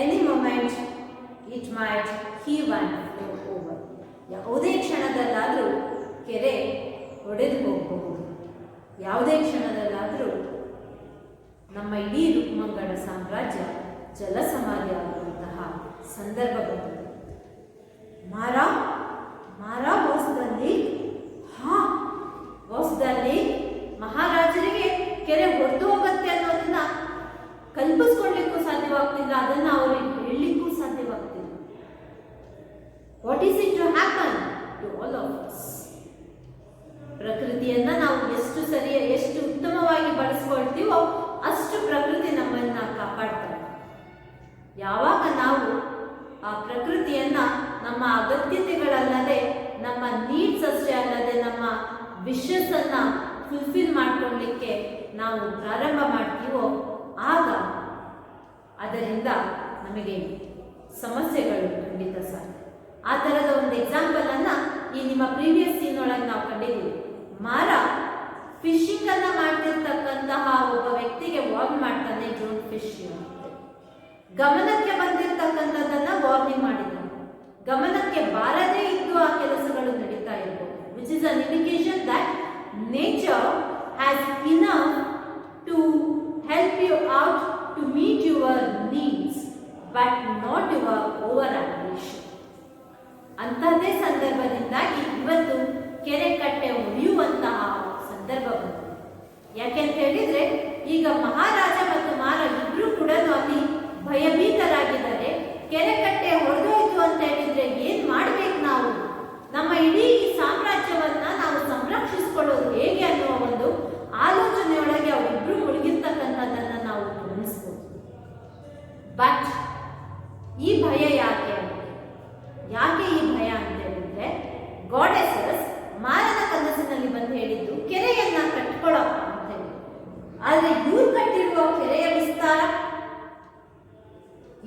Any moment it might heave and flow over. ಯಾವುದೇ ಕ್ಷಣದಲ್ಲಾದರೂ ಕೆರೆ ಒಡೆದು ಹೋಗಬಹುದು. ಯಾವುದೇ ಕ್ಷಣದಲ್ಲಾದರೂ ನಮ್ಮ ಇಡೀ ರುಕ್ಮಂಗಡ ಸಾಮ್ರಾಜ್ಯ ಜಲಸಮಾಧಿ ಆಗುವಂತಹ ಸಂದರ್ಭ ಬರುತ್ತದೆ. Mara, Mara was the lake. Was the lake. ಮಹಾರಾಜರಿಗೆ ಕೆರೆ ಹೊಡೆದು ಹೋಗುತ್ತೆ ಅನ್ನೋದನ್ನ ಕಲ್ಪಿಸ್ಕೊಳ್ಳಿಕ್ಕೂ ಸಾಧ್ಯವಾಗ್ತಿಲ್ಲ, ಅದನ್ನ ಅವರಿಗೆ ಹೇಳಲಿಕ್ಕೂ ಸಾಧ್ಯವಾಗ್ತಿಲ್ಲ. What is it to happen to all of us? ಪ್ರಕೃತಿಯನ್ನ ನಾವು ಎಷ್ಟು ಉತ್ತಮವಾಗಿ ಬಳಸ್ಕೊಳ್ತೀವೋ ಅಷ್ಟು ಪ್ರಕೃತಿ ನಮ್ಮನ್ನ ಕಾಪಾಡ್ತಾರೆ. ಯಾವಾಗ ನಾವು ಆ ಪ್ರಕೃತಿಯನ್ನ ನಮ್ಮ ಅಗತ್ಯತೆಗಳಲ್ಲದೆ, ನಮ್ಮ ನೀಡ್ಸ್ ಅಷ್ಟೇ ಅಲ್ಲದೆ, ನಮ್ಮ ವಿಶಸ್ ಅನ್ನ ಫುಲ್ಫಿಲ್ ಮಾಡ್ಕೊಳ್ಳಿಕ್ಕೆ ನಾವು ಪ್ರಾರಂಭ ಮಾಡ್ತೀವೋ ಆಗ ಅದರಿಂದ ನಮಗೆ ಸಮಸ್ಯೆಗಳು ಖಂಡಿತ ಸಾಧ್ಯ. ಆ ಥರದ ಒಂದು ಎಕ್ಸಾಂಪಲ್ ಅನ್ನ ಈ ನಿಮ್ಮ ಪ್ರೀವಿಯಸ್ ಸೀನ್ ಒಳಗೆ ನಾವು ಕಂಡಿದ್ದೀವಿ. ಮಾರ ಫಿಶಿಂಗ್ ಅನ್ನ ಮಾಡ್ತಿರ್ತಕ್ಕಂತಹ ಒಬ್ಬ ವ್ಯಕ್ತಿಗೆ ವಾರ್ನ್ ಮಾಡ್ತಾನೆ, ಡೋಂಟ್ ಫಿಶ್ ಅಂತ. ಗಮನಕ್ಕೆ ಬಂದಿರ್ತಕ್ಕಂಥದ್ದನ್ನ ವಾರ್ನಿಂಗ್ ಮಾಡಿದ್ದಾನೆ. ಗಮನಕ್ಕೆ ಬಾರದೇ ಇದ್ದು ಆ ಕೆಲಸಗಳು ನಡೀತಾ ಇರಬಹುದು, which is an indication that nature has enough to help you out to meet your needs, but not your over ambition. ಅಂತದೇ ಸಂದರ್ಭದಿಂದಾಗಿ ಇವತ್ತು ಕೆರೆ ಕಟ್ಟೆ ಒಡೆಯುವಂತಹ ಸಂದರ್ಭ ಬಂದಿದೆ. ಯಾಕೆಂತ ಹೇಳಿದ್ರೆ ಈಗ ಮಹಾರಾಜ ಮತ್ತು ಮಾರ ಇಬ್ರು ಕೂಡ ಅಲ್ಲಿ ಭಯಭೀತರಾಗಿದ್ದಾರೆ. ಕೆರೆ ಕಟ್ಟೆ ಹೊಡೆದೋಯ್ತು ಅಂತ ಹೇಳಿದ್ರೆ ಏನ್ ಮಾಡ್ಬೇಕು ನಾವು, ನಮ್ಮ ಇಡೀ ಸಾಮ್ರಾಜ್ಯವನ್ನ ನಾವು ಸಂರಕ್ಷಿಸಿಕೊಳ್ಳೋದು ಹೇಗೆ ಅನ್ನುವ ಒಂದು ಆಲೋಚನೆಯೊಳಗೆ ಅವರಿಬ್ರು ಮುಳುಗಿರ್ತಕ್ಕಂಥದ್ದನ್ನ ನಾವು ಗಮನಿಸಬಹುದು. ಬಟ್ ಈ ಭಯ ಯಾಕೆ ಈ ಭಯ ಅಂತ ಹೇಳಿದ್ರೆ, ಗಾಡೆಸಸ್ ಮಾರನ ಕನಸಿನಲ್ಲಿ ಬಂದು ಹೇಳಿದ್ದು ಕೆರೆಯನ್ನ ಕಟ್ಕೊಳ್ಳಪ್ಪ ಅಂತ ಹೇಳಿ. ಆದ್ರೆ ಇವ್ರು ಕಟ್ಟಿರುವ ಕೆರೆಯ ವಿಸ್ತಾರ,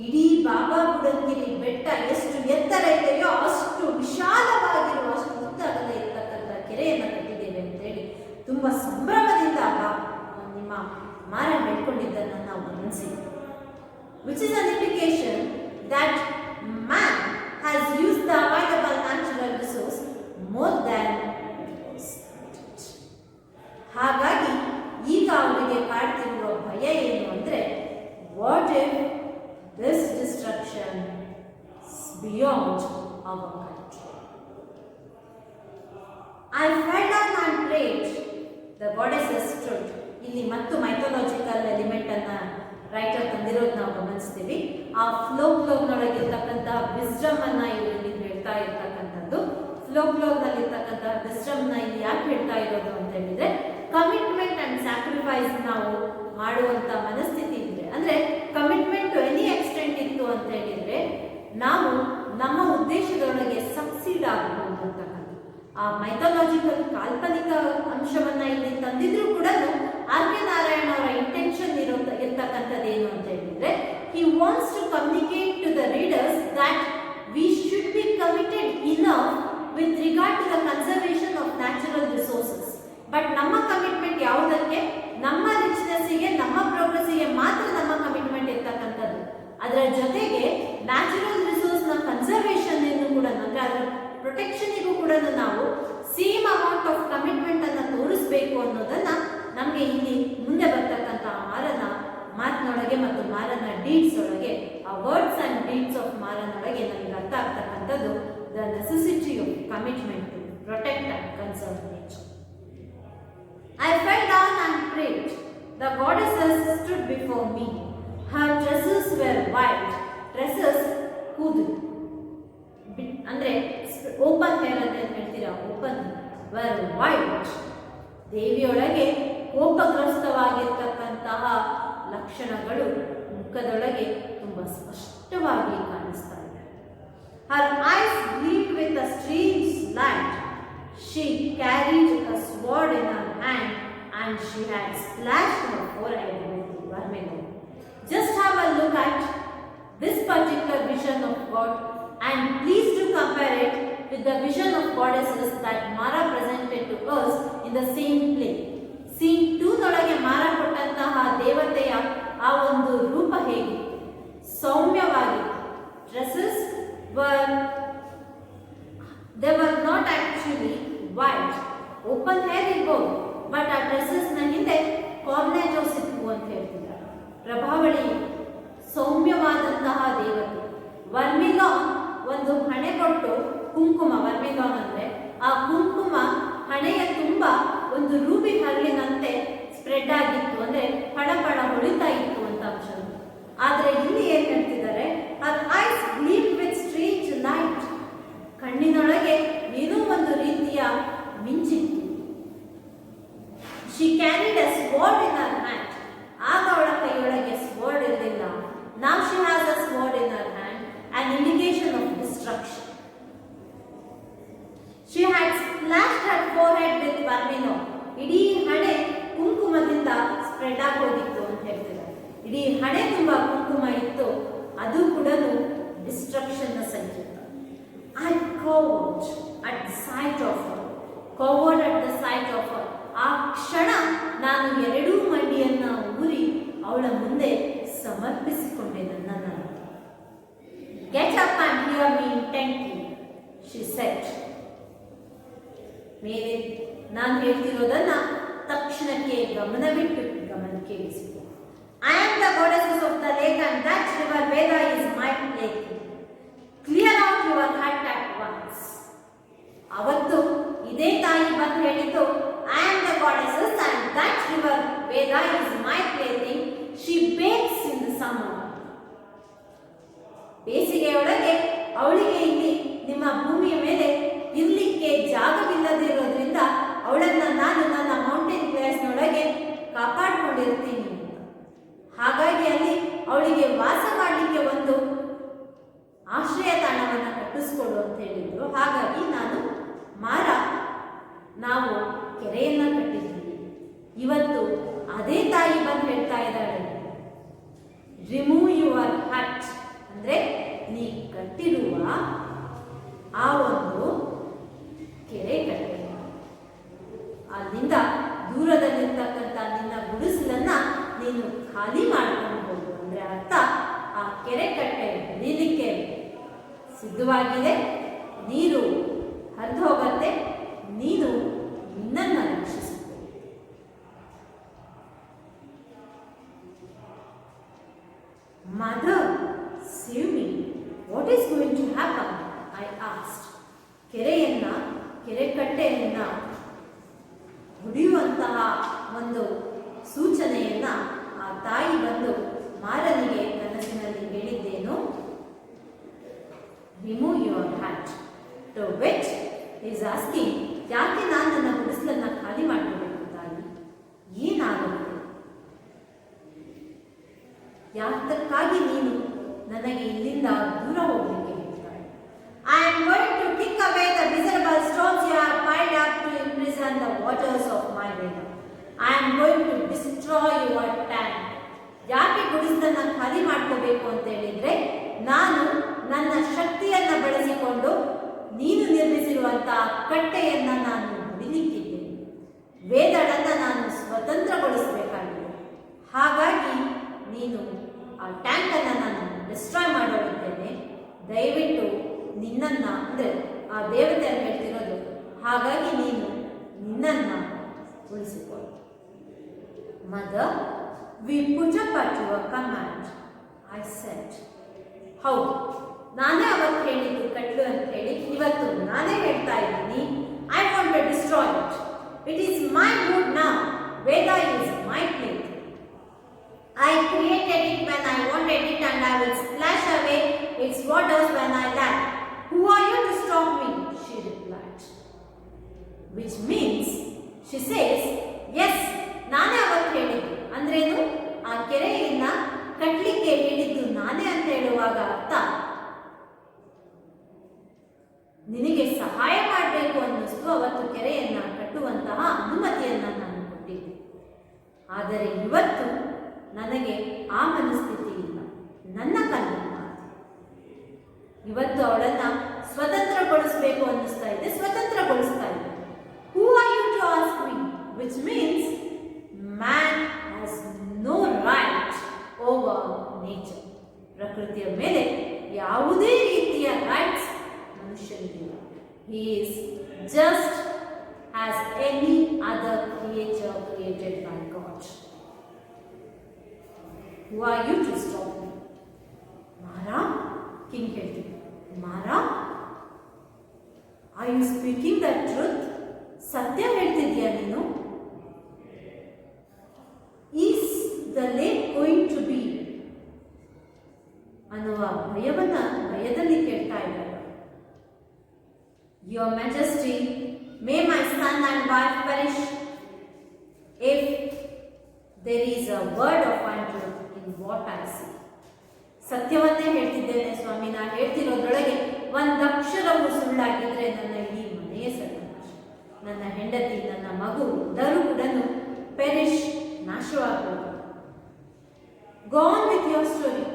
ಇಡೀ ಬಾಬಾ ಬುಡನ್ಗಿರಿ ಬೆಟ್ಟ ಎಷ್ಟು ಎತ್ತರ ಇದೆಯೋ ಅಷ್ಟು ವಿಶಾಲವಾಗಿರುವ, ಅಷ್ಟು ಉದ್ದಗಲ ಇರ್ತಕ್ಕಂಥ ಕೆರೆಯನ್ನು ಕಟ್ಟಿದ್ದೇವೆ ಅಂತ ಹೇಳಿ ತುಂಬಾ ಸಂಭ್ರಮದಿಂದ ನಿಮ್ಮ ಮಾರ ಹೇಳ್ಕೊಂಡಿದ್ದನ್ನು ನಾವು ಗಮನಿಸಿದ್ದೇವೆ. Which is an indication that man has use the available natural resource more than it was. ಹಾಗಾಗಿ ಈಗ ಅವರಿಗೆ ಕಾಡ್ತಿರುವ ಭಯ ಏನು ಅಂದ್ರೆ, what if this destruction is beyond our control? I fell down and prayed, the goddesses stood. ಇಲ್ಲಿ ಮತ್ತು ಮೈಥಾಲಜಿಕಲ್ ಎಲಿಮೆಂಟ್ ಅನ್ನ ರೈಟರ್ ತಂದಿರೋದು ನಾವು ಗಮನಿಸ್ತೀವಿ. ಆ ಫ್ಲೋಕ್ನೊಳಗಿರ್ತಕ್ಕಂತಹ ವಿಸ್ಡಮ್ ಅನ್ನ ಇಲ್ಲಿ ಹೇಳ್ತಾ ಇರ್ತಕ್ಕಂಥದ್ದು. ಫ್ಲೋಕ್ನಲ್ಲಿ ಇರ್ತಕ್ಕಂತಹ ವಿಸ್ಡಮ್ ನ ಇಲ್ಲಿ ಯಾಕೆ ಹೇಳ್ತಾ ಇರೋದು ಅಂತ ಹೇಳಿದ್ರೆ, ಕಮಿಟ್ಮೆಂಟ್ ಅಂಡ್ ಸ್ಯಾಕ್ರಿಫೈಸ್ ನಾವು ಮಾಡುವಂತ ಮನಸ್ಥಿತಿ ಇದ್ರೆ, ಅಂದ್ರೆ ಕಮಿಟ್ಮೆಂಟ್ ಟು ಎನಿ ಎಕ್ಸ್ಟೆಂಟ್ ಇತ್ತು ಅಂತ ಹೇಳಿದ್ರೆ ನಾವು ನಮ್ಮ ಉದ್ದೇಶದೊಳಗೆ ಸಕ್ಸೀಡ್ ಆಗಬಹುದು ಅಂತಕ್ಕಂಥ ಆ ಮೈಥಾಲಜಿಕಲ್ ಕಾಲ್ಪನಿಕ ಅಂಶವನ್ನ ಇಲ್ಲಿ ತಂದಿದ್ರು ಕೂಡ ಆರ್ ಕೆ ನಾರಾಯಣ್ ಅವರ ಇಂಟೆನ್ಷನ್ ಇರ್ತಕ್ಕಂಥದ್ದು ಏನು ಅಂತ ಹೇಳಿದ್ರೆ, he wants to communicate to the readers that we should be committed enough with regard to the conservation of natural resources. But ನಮ್ಮ ಕಮಿಟ್ಮೆಂಟ್ ಯಾವುದಕ್ಕೆ, ನಮ್ಮ ರಿಚ್ನೆಸ್ಸಿಗೆ, ನಮ್ಮ ಪ್ರೋಗ್ರೆಸ್ಸಿಗೆ ಮಾತ್ರ ನಮ್ಮ ಕಮಿಟ್ಮೆಂಟ್ ಇರ್ತಕ್ಕಂಥದ್ದು. ಅದರ ಜೊತೆಗೆ ನ್ಯಾಚುರಲ್ ರಿಸೋರ್ಸ್ ನ ಕನ್ಸರ್ವೇಷನ್ ಕೂಡ, ಅಂದ್ರೆ ಅದರ ಪ್ರೊಟೆಕ್ಷನ್ಗೂ ಕೂಡ ನಾವು ಸೇಮ್ ಅಮೌಂಟ್ ಆಫ್ ಕಮಿಟ್ಮೆಂಟ್ ಅನ್ನ ತೋರಿಸಬೇಕು ಅನ್ನೋದನ್ನ ನಮಗೆ ಇಲ್ಲಿ ಮುಂದೆ ಬರ್ತಕ್ಕಂಥ ಮಾರನ ಮಾತಿನೊಳಗೆ ಮತ್ತು ಮಾರನ ಡೀಡ್ಸ್ ಒಳಗೆ, ಆ ವರ್ಡ್ಸ್ ಅಂಡ್ ಡೀಡ್ಸ್ ಆಫ್ ಮಾರನೊಳಗೆ ನಮಗೆ ಅರ್ಥ ಆಗ್ತಕ್ಕಂಥದ್ದು the necessity of commitment to protect and conserve nature. I fell down and prayed. The goddesses stood before me. Her tresses were white. Tresses ಕೂದಲು ಅಂದ್ರೆ ಓಪನ್ ಹೇರ್ ಅಂತ ಹೇಳ್ತೀರಾ, ಓಪನ್ ವರ್ ವೈಟ್. ದೇವಿಯೊಳಗೆ ಕೋಪಗ್ರಸ್ತವಾಗಿರ್ತಕ್ಕಂತಹ ಲಕ್ಷಣಗಳು ಮುಖದೊಳಗೆ ತುಂಬಾ ಸ್ಪಷ್ಟವಾಗಿ ಕಾಣಿಸ್ತಾ ಇದೆ. Her eyes gleamed with a strange light. She carried a sword in her hand and she had splashed her forehead with vermilion. Just have a look at this particular vision of God and please do compare it with the vision of goddesses that Mara presented to us in the same play. Scene 2 ನೊಳಗೆ ಮಾರ ಕೊಟ್ಟಂತಹ ದೇವತೆಯ ಆ ಒಂದು ರೂಪ ಹೇಗಿತ್ತು, ಸೌಮ್ಯವಾಗಿತ್ತು. Dresses they were not actually white. Open hair ಇರ್ಬೋದು, ಬಟ್ ಆ ಡ್ರೆಸ್ಸಸ್ ನ ಹಿಂದೆ ಕಾರ್ನೆಟೋಸ್ ಇತ್ತು ಅಂತ ಹೇಳ್ತಿದ್ದಾರೆ. ಪ್ರಭಾವಳಿ ಸೌಮ್ಯವಾದಂತಹ ದೇವತೆ. ವರ್ಮಿಲಾನ್ ಒಂದು ಹಣೆ ಕೊಟ್ಟು ಕುಂಕುಮ, ವರ್ಮಿಲಾನ್ ಅಂದ್ರೆ ಆ ಕುಂಕುಮ ಹಣೆಯ ತುಂಬ ಒಂದು ರೂಬಿ ಹರಳಿನಂತೆ ಸ್ಪ್ರೆಡ್ ಆಗಿತ್ತು, ಅಂದ್ರೆ ಪಡ ಪಡ ಹೊಳಿತಾ ಇತ್ತು ಅಂತ ಅಂಶ. ಆದ್ರೆ ಇಲ್ಲಿ ಏನ್ ಹೇಳ್ತಿದ್ದಾರೆ, her eyes gleam with strange light, ಕಣ್ಣಿನೊಳಗೆ ಏನೋ ಒಂದು ರೀತಿಯ ಮಿಂಚಿತ್ತು. She carried a sword in her hand, ಆಗ ಅವಳ ಕೈಯೊಳಗೆ ಸ್ವರ್ಡ್ ಇರಲಿಲ್ಲ. Now she has a sword in her hand, an indication of destruction. She had splashed her forehead with vermilion. ಇಡೀ ಹಣೆ ಕುಂಕುಮದಿಂದ ಸ್ಪ್ರೆಡ್ ಆಗೋದಿತ್ತು ಅಂತ ಹೇಳ್ತಿದ್ದಾರೆ. ಇಡೀ ಹಣೆ ತುಂಬಾ ಕುಂಕುಮ ಇತ್ತು, ಅದು ಕೂಡ ಡಿಸ್ಟ್ರಕ್ಷನ್ ನ ಸಂಕೇತ. I cowered at the sight of her. Cowered at the sight of her. ಆ ಕ್ಷಣ ನಾನು ಎರಡೂ ಮಂಡಿಯನ್ನ ಊರಿ ಅವಳ ಮುಂದೆ ಸಮರ್ಪಿಸಿಕೊಂಡೆ ನನ್ನನ್ನು. Get up and hear me intently, she said. ಮೇಲೆ ನಾನು ಹೇಳ್ತಿರೋದನ್ನ ತಕ್ಷಣಕ್ಕೆ ಗಮನವಿಟ್ಟು ಗಮನಕ್ಕೆ ಇರಿಸಿತು. I am the goddess of the lake and that river Veda is my plaything. Clear out your heart at once. ಅವತ್ತು ಇದೇ ತಾಯಿ ಬಂದು ಹೇಳಿತು, I am the goddess and that river Veda is my plaything. She bathes in the summer. ಬೇಸಿಗೆಯೊಳಗೆ ಅವಳಿಗೆ ಇಲ್ಲಿ ನಿಮ್ಮ ಭೂಮಿಯ ಮೇಲೆ ಇರ್ಲಿಕ್ಕೆ ಜಾಗವಿಲ್ಲದಿರೋದ್ರಿಂದ ಅವಳನ್ನ ನಾನು ನನ್ನ ಮೌಂಟೇನ್ ಪ್ಲೇಸ್ನೊಳಗೆ ಕಾಪಾಡಿಕೊಂಡಿರ್ತೀನಿ ಅಂತ. ಹಾಗಾಗಿ ಅಲ್ಲಿ ಅವಳಿಗೆ ವಾಸ ಮಾಡಲಿಕ್ಕೆ ಒಂದು ಆಶ್ರಯ ತಾಣವನ್ನು ಕಟ್ಟಿಸ್ಕೊಡು ಅಂತ ಹೇಳಿದ್ರು. ಹಾಗಾಗಿ ನಾವು ಕೆರೆಯನ್ನ ಕಟ್ಟಿದ್ವಿ. ಇವತ್ತು ಅದೇ ತಾಯಿ ಬಂದು ಹೇಳ್ತಾ ಇದ್ದಾಳೆ, ರಿಮೂವ್ ಯುವರ್ ಹಟ್, ಅಂದ್ರೆ ನೀ ಕಟ್ಟಿರುವ ಆ ಒಂದು ಕೆರೆ ಕಟ್ಟೆ, ಅಲ್ಲಿಂದ ದೂರದಲ್ಲಿರ್ತಕ್ಕಂಥ ನಿನ್ನ ಗುಡಿಸಲನ್ನ ನೀನು ಖಾಲಿ ಮಾಡ್ಕೊಂಡು ಹೋಗು. ಅಂದ್ರೆ ಅರ್ಥ, ಆ ಕೆರೆ ಕಟ್ಟೆ ಬೆಳೀಲಿಕ್ಕೆ ಸಿದ್ಧವಾಗಿದೆ, ನೀರು ಹರಿದು ಹೋಗತ್ತೆ, ನೀನು ನಿನ್ನನ್ನು ರಕ್ಷಿಸು. Mother, save me. What is going to happen? I asked. ಕೆರೆ ಕಟ್ಟೆಯನ್ನ ಹೊಡೆಯುವಂತಹ ಒಂದು ಸೂಚನೆಯನ್ನ ಆ ತಾಯಿ ಬಂದು ಮಾರನಿಗೆ ಕನಸಿನಲ್ಲಿ ಹೇಳಿದ್ದೇನು, remove your hat. To which is asking, ಯಾಕೆ ನಾನು ನನ್ನ ಗುಡಿಸಲನ್ನ ಖಾಲಿ ಮಾಡಬೇಕು ತಾಯಿ, ಏನಾಗಬೇಕು, ಯಾತಕ್ಕಾಗಿ ನೀನು ನನಗೆ ಇಲ್ಲಿಂದ ದೂರ ಹೋಗಲಿಕ್ಕೆ ಹೇಳ್ತಾಳೆ. I am going to kick away the miserable stones you have piled up to imprison the waters of my river. I am going to destroy your tank. ಯಾಕೆ ಗುಡಿಸಲನ್ನ ಖಾಲಿ ಮಾಡ್ಕೋಬೇಕು ಅಂತ ಹೇಳಿದ್ರೆ, ನಾನು ನನ್ನ ಶಕ್ತಿಯನ್ನ ಬಳಸಿಕೊಂಡು ನೀನು ನಿರ್ಮಿಸಿರುವಂತಹ ಕಟ್ಟೆಯನ್ನ ನಾನು ಹೊಡಿಲಿಕ್ಕಿದ್ದೇನೆ, ವೇದಳನ್ನ ನಾನು ಸ್ವತಂತ್ರಗೊಳಿಸಬೇಕಾಗಿದೆ. ಹಾಗಾಗಿ ನೀನು ಆ ಟ್ಯಾಂಕ್ ಅನ್ನ ನಾನು ಡಿಸ್ಟ್ರಾಯ್ ಮಾಡೋಳಿದ್ದೇನೆ, ದಯವಿಟ್ಟು ನಿನ್ನನ್ನ, ಅಂದ್ರೆ ಆ ದೇವತೆಯನ್ನು ಹೇಳ್ತಿರೋದು, ಹಾಗಾಗಿ ನೀನು ನಿನ್ನನ್ನ ಉಳಿಸಿಕೊಳ್ಳು. Mother, we put up at your command, I said. ಹೌದು, ನಾನೇ ಅವತ್ತು ಹೇಳಿದ್ದು ಕಟ್ಲು ಅಂತ ಹೇಳಿ, ಇವತ್ತು ನಾನೇ ಹೇಳ್ತಾ ಇದ್ದೀನಿ, I want to destroy it. It is my good now. Veda is my place. I created it when I wanted it and I will splash away its waters when I like. Who are you to stop me? She replied. Which means, she says, yes, ನಾನೇ ಅವತ್ತು ಹೇಳಿದ್ದು. ಅಂದ್ರೇನು, ಆ ಕೆರೆಯನ್ನ ಕಟ್ಟಲಿಕ್ಕೆ ಹೇಳಿದ್ದು ನಾನೇ ಅಂತ ಹೇಳುವಾಗ ಅರ್ಥ, ನಿನಗೆ ಸಹಾಯ ಮಾಡಬೇಕು ಅನ್ನಿಸ್ತು, ಅವತ್ತು ಕೆರೆಯನ್ನ ಕಟ್ಟುವಂತಹ ಅನುಮತಿಯನ್ನ ನಾನು ಕೊಟ್ಟಿದ್ದೆ. ಆದರೆ ಇವತ್ತು ನನಗೆ ಆ ಮನಸ್ಥಿತಿ ಇಲ್ಲ, ನನ್ನ ಕಣ್ಣು ಇವತ್ತು ಅವಳನ್ನ ಸ್ವತಂತ್ರಗೊಳಿಸಬೇಕು ಅನ್ನಿಸ್ತಾ ಇದೆ, ಸ್ವತಂತ್ರಗೊಳಿಸ್ತಾ ಇದೆ. Who are you to ask me? Which means man has no right over nature. ಪ್ರಕೃತಿಯ ಮೇಲೆ ಯಾವುದೇ ರೀತಿಯ ರೈಟ್ಸ್ ಮನುಷ್ಯನಿಗಿಲ್ಲ. He is just as any other creature created by God. Who are you to stop me? ಮಹಾರಾಜ್, ಕಿಂಗ್ ಹೇಳ್ತೀನಿ, Mara, are you speaking the truth? ಸತ್ಯ ಹೇಳ್ತಿದ್ಯಾ ನೀನು? Is the lake going to be ಅನ್ನುವ ಭಯದಲ್ಲಿ ಕೇಳ್ತಾ ಇದ್ದಾರೆ. Your Majesty, may my son and wife perish if there is a word of untruth in what I see. ಸತ್ಯವನ್ನೇ ಹೇಳ್ತಿದ್ದೇನೆ ಸ್ವಾಮಿ, ನಾನು ಹೇಳ್ತಿರೋದ್ರೊಳಗೆ ಒಂದಕ್ಷರವು ಸುಳ್ಳಾಗಿದ್ರೆ ನನ್ನ ಇಡೀ ಮನೆಯೇ ಸರ್ವನಾಶ. ನನ್ನ ಹೆಂಡತಿ, ನನ್ನ ಮಗು ಎಲ್ಲರೂ ಕೂಡ ಪೆರಿಶ್, ನಾಶವಾಗಬಹುದು. Go on with your story.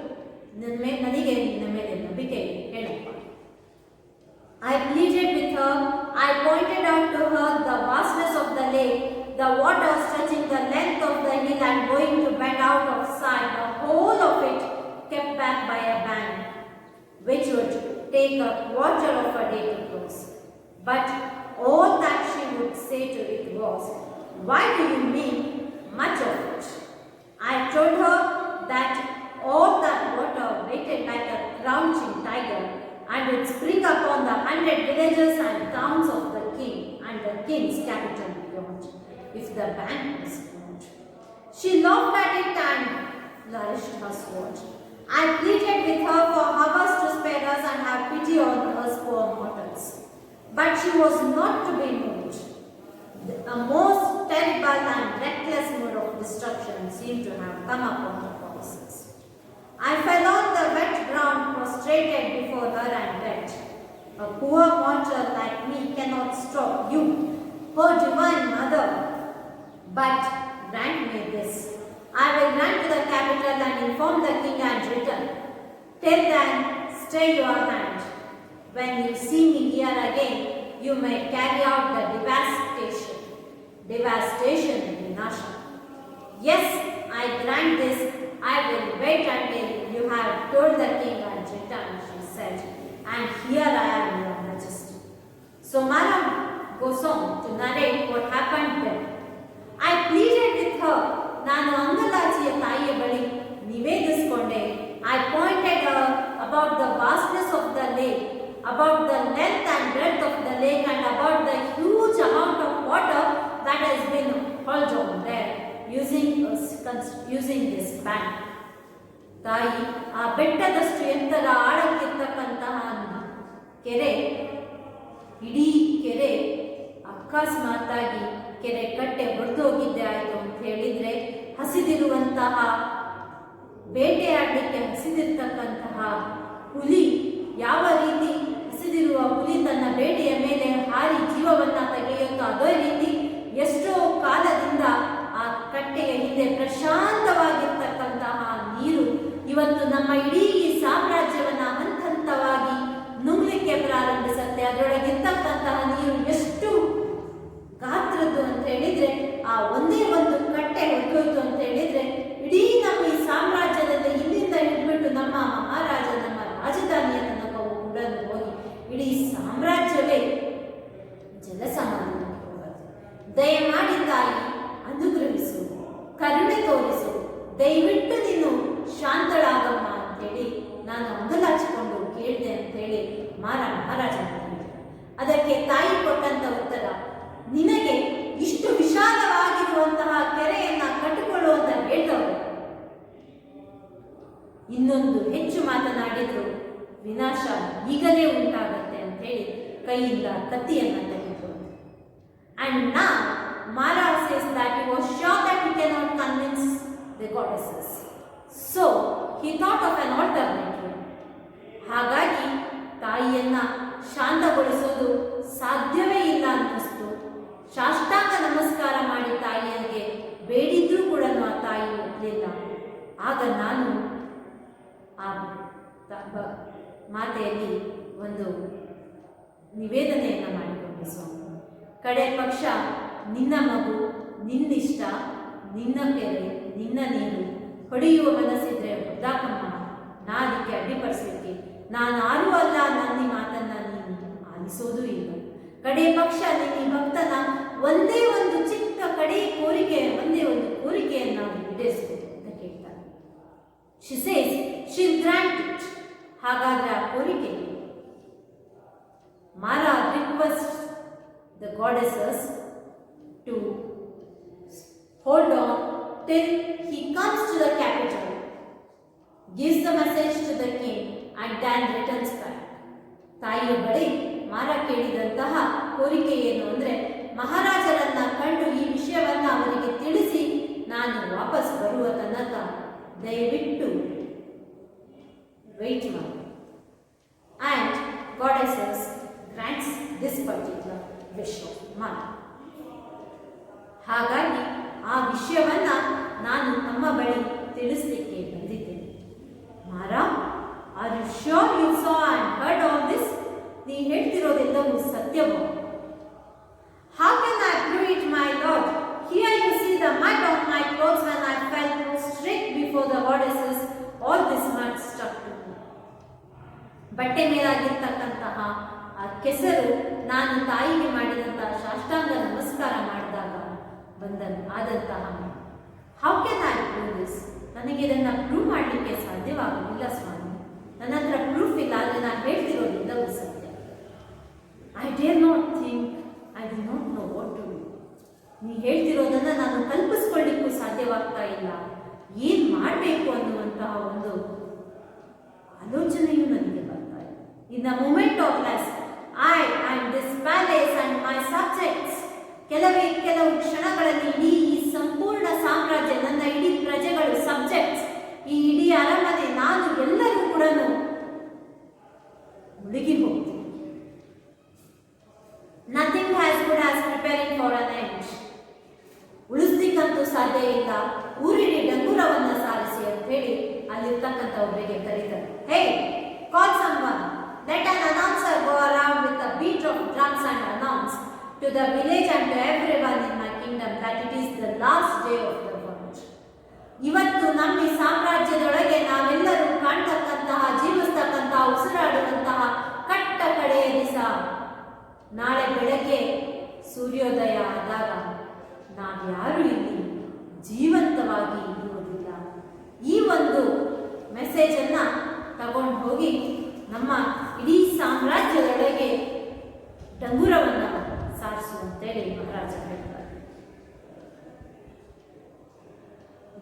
ನನಗೆ ನಿನ್ನ ಮೇಲೆ ನಂಬಿಕೆ ಹೇಳಪ್ಪ. I pleaded with her. I pointed out to her the vastness of the lake, the water stretching the length of the hill and going to bend out of sight, the whole of it kept back by a bank, which would take a quarter of a day to cross. But all that she would say to it was, "Why do you make much of it?" I told her that all that water waited like a crouching tiger and would spring upon the 100 villages and towns of the king and the king's capital beyond, if the bank was moved. She laughed at it and flourished her sword. I pleaded with her for hours to spare us and have pity on us poor mortals. But she was not to be moved. A most terrible and reckless mood of destruction seemed to have come upon the forces. I fell on the wet ground, prostrated before her and wept. A poor mortal like me cannot stop you, her divine mother. But grant me this. I will run to the capital and inform the king and return. Till then, stay your hand. When you see me here again, you may carry out the devastation and vinasha. Yes, I grant this. I will wait until you have told the king and returned, she said, and here I am, your majesty. So Mara goes on to narrate what happened then. I pleaded with her. ನಾನು ಅಂಗಲಾಚಿಯ ತಾಯಿಯ ಬಳಿ ನಿವೇದಿಸಿಕೊಂಡೆ. I pointed her about the vastness of the lake, about the length and breadth of the lake, and about the huge amount of water that has been held on there using this bank. ತಾಯಿ, ಆ ಬೆಟ್ಟದಷ್ಟು ಎತ್ತರ ಆಳಕ್ಕಿರ್ತಕ್ಕಂತಹ ಕೆರೆ, ಇಡೀ ಕೆರೆ ಅಕಸ್ಮಾತ್ತಾಗಿ ಕೆರೆ ಕಟ್ಟೆ ಹೊಡೆದೋಗಿದ್ದೆ ಆಯಿತು ಅಂತ ಹೇಳಿದರೆ, ಹಸಿದಿರುವಂತಹ ಬೇಟೆಯಾಡಲಿಕ್ಕೆ ಹಸಿದಿರ್ತಕ್ಕಂತಹ ಹುಲಿ ಯಾವ ರೀತಿ ಹಸಿದಿರುವ ಹುಲಿ ತನ್ನ ಬೇಟೆಯ ಮೇಲೆ ಹಾರಿ ಜೀವವನ್ನು ತೆಗೆಯುತ್ತೋ ಅದೇ ರೀತಿ ಎಷ್ಟೋ ಕಾಲದಿಂದ ಆ ಕಟ್ಟೆಯ ಹಿಂದೆ ಪ್ರಶಾಂತವಾಗಿರ್ತಕ್ಕಂತಹ ನೀರು ಇವತ್ತು ನಮ್ಮ ಇಡೀ ಸಾಮ್ರಾಜ್ಯವನ್ನು ಹಂತ ಹಂತವಾಗಿ ನುಂಗ್ಲಿಕ್ಕೆ ಪ್ರಾರಂಭಿಸುತ್ತೆ. ಅದರೊಳಗಿರ್ತಕ್ಕಂತಹ ನೀರು ಎಷ್ಟು ಗಾತ್ರದ್ದು ಅಂತ ಹೇಳಿದ್ರೆ, ಆ ಒಂದೇ ಒಂದು ಕಟ್ಟೆ ಹೊರಟೋಯ್ತು ಅಂತ ಹೇಳಿದ್ರೆ ಇಡೀ ನಮ್ಮ ಈ ಸಾಮ್ರಾಜ್ಯದಲ್ಲಿ ಇಲ್ಲಿಂದ ಹಿಡ್ಬಿಟ್ಟು ನಮ್ಮ ಮಹಾರಾಜ ನಮ್ಮ ರಾಜಧಾನಿಯ ತನಕ ಉಡಲು ಹೋಗಿ ಇಡೀ ಸಾಮ್ರಾಜ್ಯವೇ ಜಲಸಮಾನಕ್ಕೆ ಹೋಗುತ್ತೆ. ದಯಮಾಡಿ ತಾಯಿ, ಅನುಗ್ರಹಿಸು, ಕರುಣೆ ತೋರಿಸು, ದಯವಿಟ್ಟು ನೀನು ಶಾಂತಳಾಗಮ್ಮ ಅಂತೇಳಿ ನಾನು ಅಂಗಲಾಚಿಕೊಂಡು ಕೇಳಿದೆ ಅಂತೇಳಿ ಮಹಾರಾಜ ಅದಕ್ಕೆ ತಾಯಿ ಕೊಟ್ಟಂತ ಉತ್ತರ, ನಿನಗೆ ಇಷ್ಟು ವಿಶಾಲವಾಗಿರುವಂತಹ ಕೆರೆಯನ್ನ ಕಟ್ಟಿಕೊಳ್ಳು ಅಂತ ಹೇಳ್ದವರು ಇನ್ನೊಂದು ಹೆಚ್ಚು ಮಾತನಾಡಿದ್ರು ವಿನಾಶ ಈಗಲೇ ಉಂಟಾಗತ್ತೆ ಅಂತ ಹೇಳಿ ಕೈಯಿಂದ ಕತ್ತಿಯನ್ನ ತೆಗೆದು. And now Mara says that he was sure that he cannot convince the goddesses, so he thought of an alternative. ಹಾಗಾಗಿ ತಾಯಿಯನ್ನ ಶಾಂತಗೊಳಿಸೋದು ಸಾಧ್ಯವೇ ಇಲ್ಲ ಅನ್ನಿಸ್ತು. ಸಾಷ್ಟಾಂಗ ನಮಸ್ಕಾರ ಮಾಡಿ ತಾಯಿಯರಿಗೆ ಬೇಡಿದ್ರೂ ಕೂಡ ಆ ತಾಯಿ ಒಪ್ಪಲಿಲ್ಲ. ಆಗ ನಾನು ಆ ಮಾತೆಯಲ್ಲಿ ಒಂದು ನಿವೇದನೆಯನ್ನು ಮಾಡಿಕೊಂಡೆ, ಸ್ವಾಮಿ, ಕಡೆ ಪಕ್ಷ ನಿನ್ನ ಮಗು, ನಿನ್ನಿಷ್ಟ, ನಿನ್ನ ಕೆರೆ, ನಿನ್ನ ನೀರು ಹೊಡೆಯುವ ಮನಸ್ಸಿದ್ರೆ ಹೊದ್ದಾಕಮ್ಮ, ನಾ ಅದಕ್ಕೆ ಅಡ್ಡಿಪಡಿಸಲಿಕ್ಕೆ ನಾನು ಯಾರೂ ಅಲ್ಲ. ನನ್ನ ಮಾತನ್ನ ನೀನು ಆಲಿಸೋದೂ ಇಲ್ಲ. ಕಡೆ ಪಕ್ಷ ನಿನ್ನ ಭಕ್ತನ ಒಂದೇ ಒಂದು ಚಿಕ್ಕ ಒಂದೇ ಒಂದು ಕೋರಿಕೆಯನ್ನು ಈಡೇರಿಸಬೇಕು ಅಂತ ಕೇಳ್ತಾರೆ. She says she'll grant it. ಹಾಗಾದ್ರೆ ಆ ಕೋರಿಕೆ requests the goddesses to hold on till he comes to the capital, gives the message to the king and then returns back. ತಾಯಿಯ ಬಳಿ ಮಾರ ಕೇಳಿದಂತಹ ಕೋರಿಕೆ ಏನು ಅಂದರೆ, ಮಹಾರಾಜರನ್ನ ಕಂಡು ಈ ವಿಷಯವನ್ನ ಅವರಿಗೆ ತಿಳಿಸಿ ನಾನು ವಾಪಸ್ ಬರುವ ತನಕ ದಯವಿಟ್ಟು ವೇಟ್ ಮಾಡಿ. And goddesses grants this particular wish of Mara. ಹಾಗಾಗಿ ಆ ವಿಷಯವನ್ನ ನಾನು ತಮ್ಮ ಬಳಿ ತಿಳಿಸಲಿಕ್ಕೆ ಬಂದಿದ್ದೇನೆ. Mara, are you sure you saw and heard all this? ನೀ ಹೇಳ್ತಿರೋದೆಲ್ಲವೂ ಸತ್ಯವೋ? How can I prove it, my lord? Here you see the mud on my clothes when I fell prostrate before the goddesses. All this mud stuck to me. ಬಟ್ಟೆ ಮೇಲಾಗಿರ್ತಕ್ಕಂತಹ ಆ ಕೆಸರು ನಾನು ತಾಯಿಗೆ ಮಾಡಿದಂತಹ ಸಾಷ್ಟಾಂಗ ನಮಸ್ಕಾರ ಮಾಡಿದಾಗ ಆದಂತಹ. How can I prove this? ನನಗೆ ಇದನ್ನು ಪ್ರೂವ್ ಮಾಡಲಿಕ್ಕೆ ಸಾಧ್ಯವಾಗಲಿಲ್ಲ ಸ್ವಾಮಿ. ನನ್ನ ಹತ್ರ ಪ್ರೂಫ್ ಇಲ್ಲ, ಆದರೆ ನಾನು ಹೇಳ್ತಿರೋದ್ರಿಂದಲೂ ಸತ್ಯ. I dare not think, I do not know what to do. ನೀ ಹೇಳ್ತಿರೋದನ್ನು ನಾನು ಕಲ್ಪಿಸ್ಕೊಳ್ಳಿಕ್ಕೂ ಸಾಧ್ಯವಾಗ್ತಾ ಇಲ್ಲ. ಏನು ಮಾಡಬೇಕು ಅನ್ನುವಂತಹ ಒಂದು ಆಲೋಚನೆಯೂ ನನಗೆ ಬರ್ತಾ ಇದೆ. In the moment of less I and this palace and my subjects. ಕೆಲವು ಕ್ಷಣಗಳಲ್ಲಿ ಇಡೀ ಈ ಸಂಪೂರ್ಣ ಸಾಮ್ರಾಜ್ಯ, ನನ್ನ ಇಡೀ ಪ್ರಜೆಗಳು, ಸಬ್ಜೆಕ್ಟ್ಸ್, ಈ ಇಡೀ ಅರಮನೆ, ನಾನು ಎಲ್ಲರೂ ಕೂಡ ಮುಳುಗಿ ಹೋಗ್ತೀನಿ. Nothing has good as preparing for an end. ಉಳಿಸ್ಲಿಕ್ಕಂತೂ ಸಾಧ್ಯ ಇಲ್ಲ. ಊರಿಡಿ ಡಂಗೂರವನ್ನ ಸಾರಿಸಿ ಅಂತ ಹೇಳಿ ಅಲ್ಲಿರ್ತಕ್ಕಂಥ ಒಬ್ಬರಿಗೆ ಕರೀತಾರೆ. Hey, call someone, let an announcer go around with a beat of drums and announce to the village and to everyone in my kingdom that it is the last day of the world. ಇವತ್ತು ನಮ್ಮ ಈ ಸಾಮ್ರಾಜ್ಯದೊಳಗೆ ನಾವೆಲ್ಲರೂ ಕಾಣ್ತಕ್ಕಂತಹ, ಜೀವಿಸ್ತಕ್ಕಂತಹ, ಉಸಿರಾಡುವಂತಹ ಕಟ್ಟ ಕಡೆಯ ದಿವಸ. ನಾಳೆ ಬೆಳಗ್ಗೆ ಸೂರ್ಯೋದಯ ಆದಾಗ ನಾವ್ಯಾರೂ ಇಲ್ಲಿ ಜೀವಂತವಾಗಿ ಇರುವುದಿಲ್ಲ. ಈ ಒಂದು ಮೆಸೇಜನ್ನು ತಗೊಂಡು ಹೋಗಿ ನಮ್ಮ ಇಡೀ ಸಾಮ್ರಾಜ್ಯದೊಳಗೆ ಡಂಗುರವನ್ನು ಸಾರಿಸು ಅಂತೇಳಿ ಮಹಾರಾಜ ಹೇಳ್ತಾರೆ.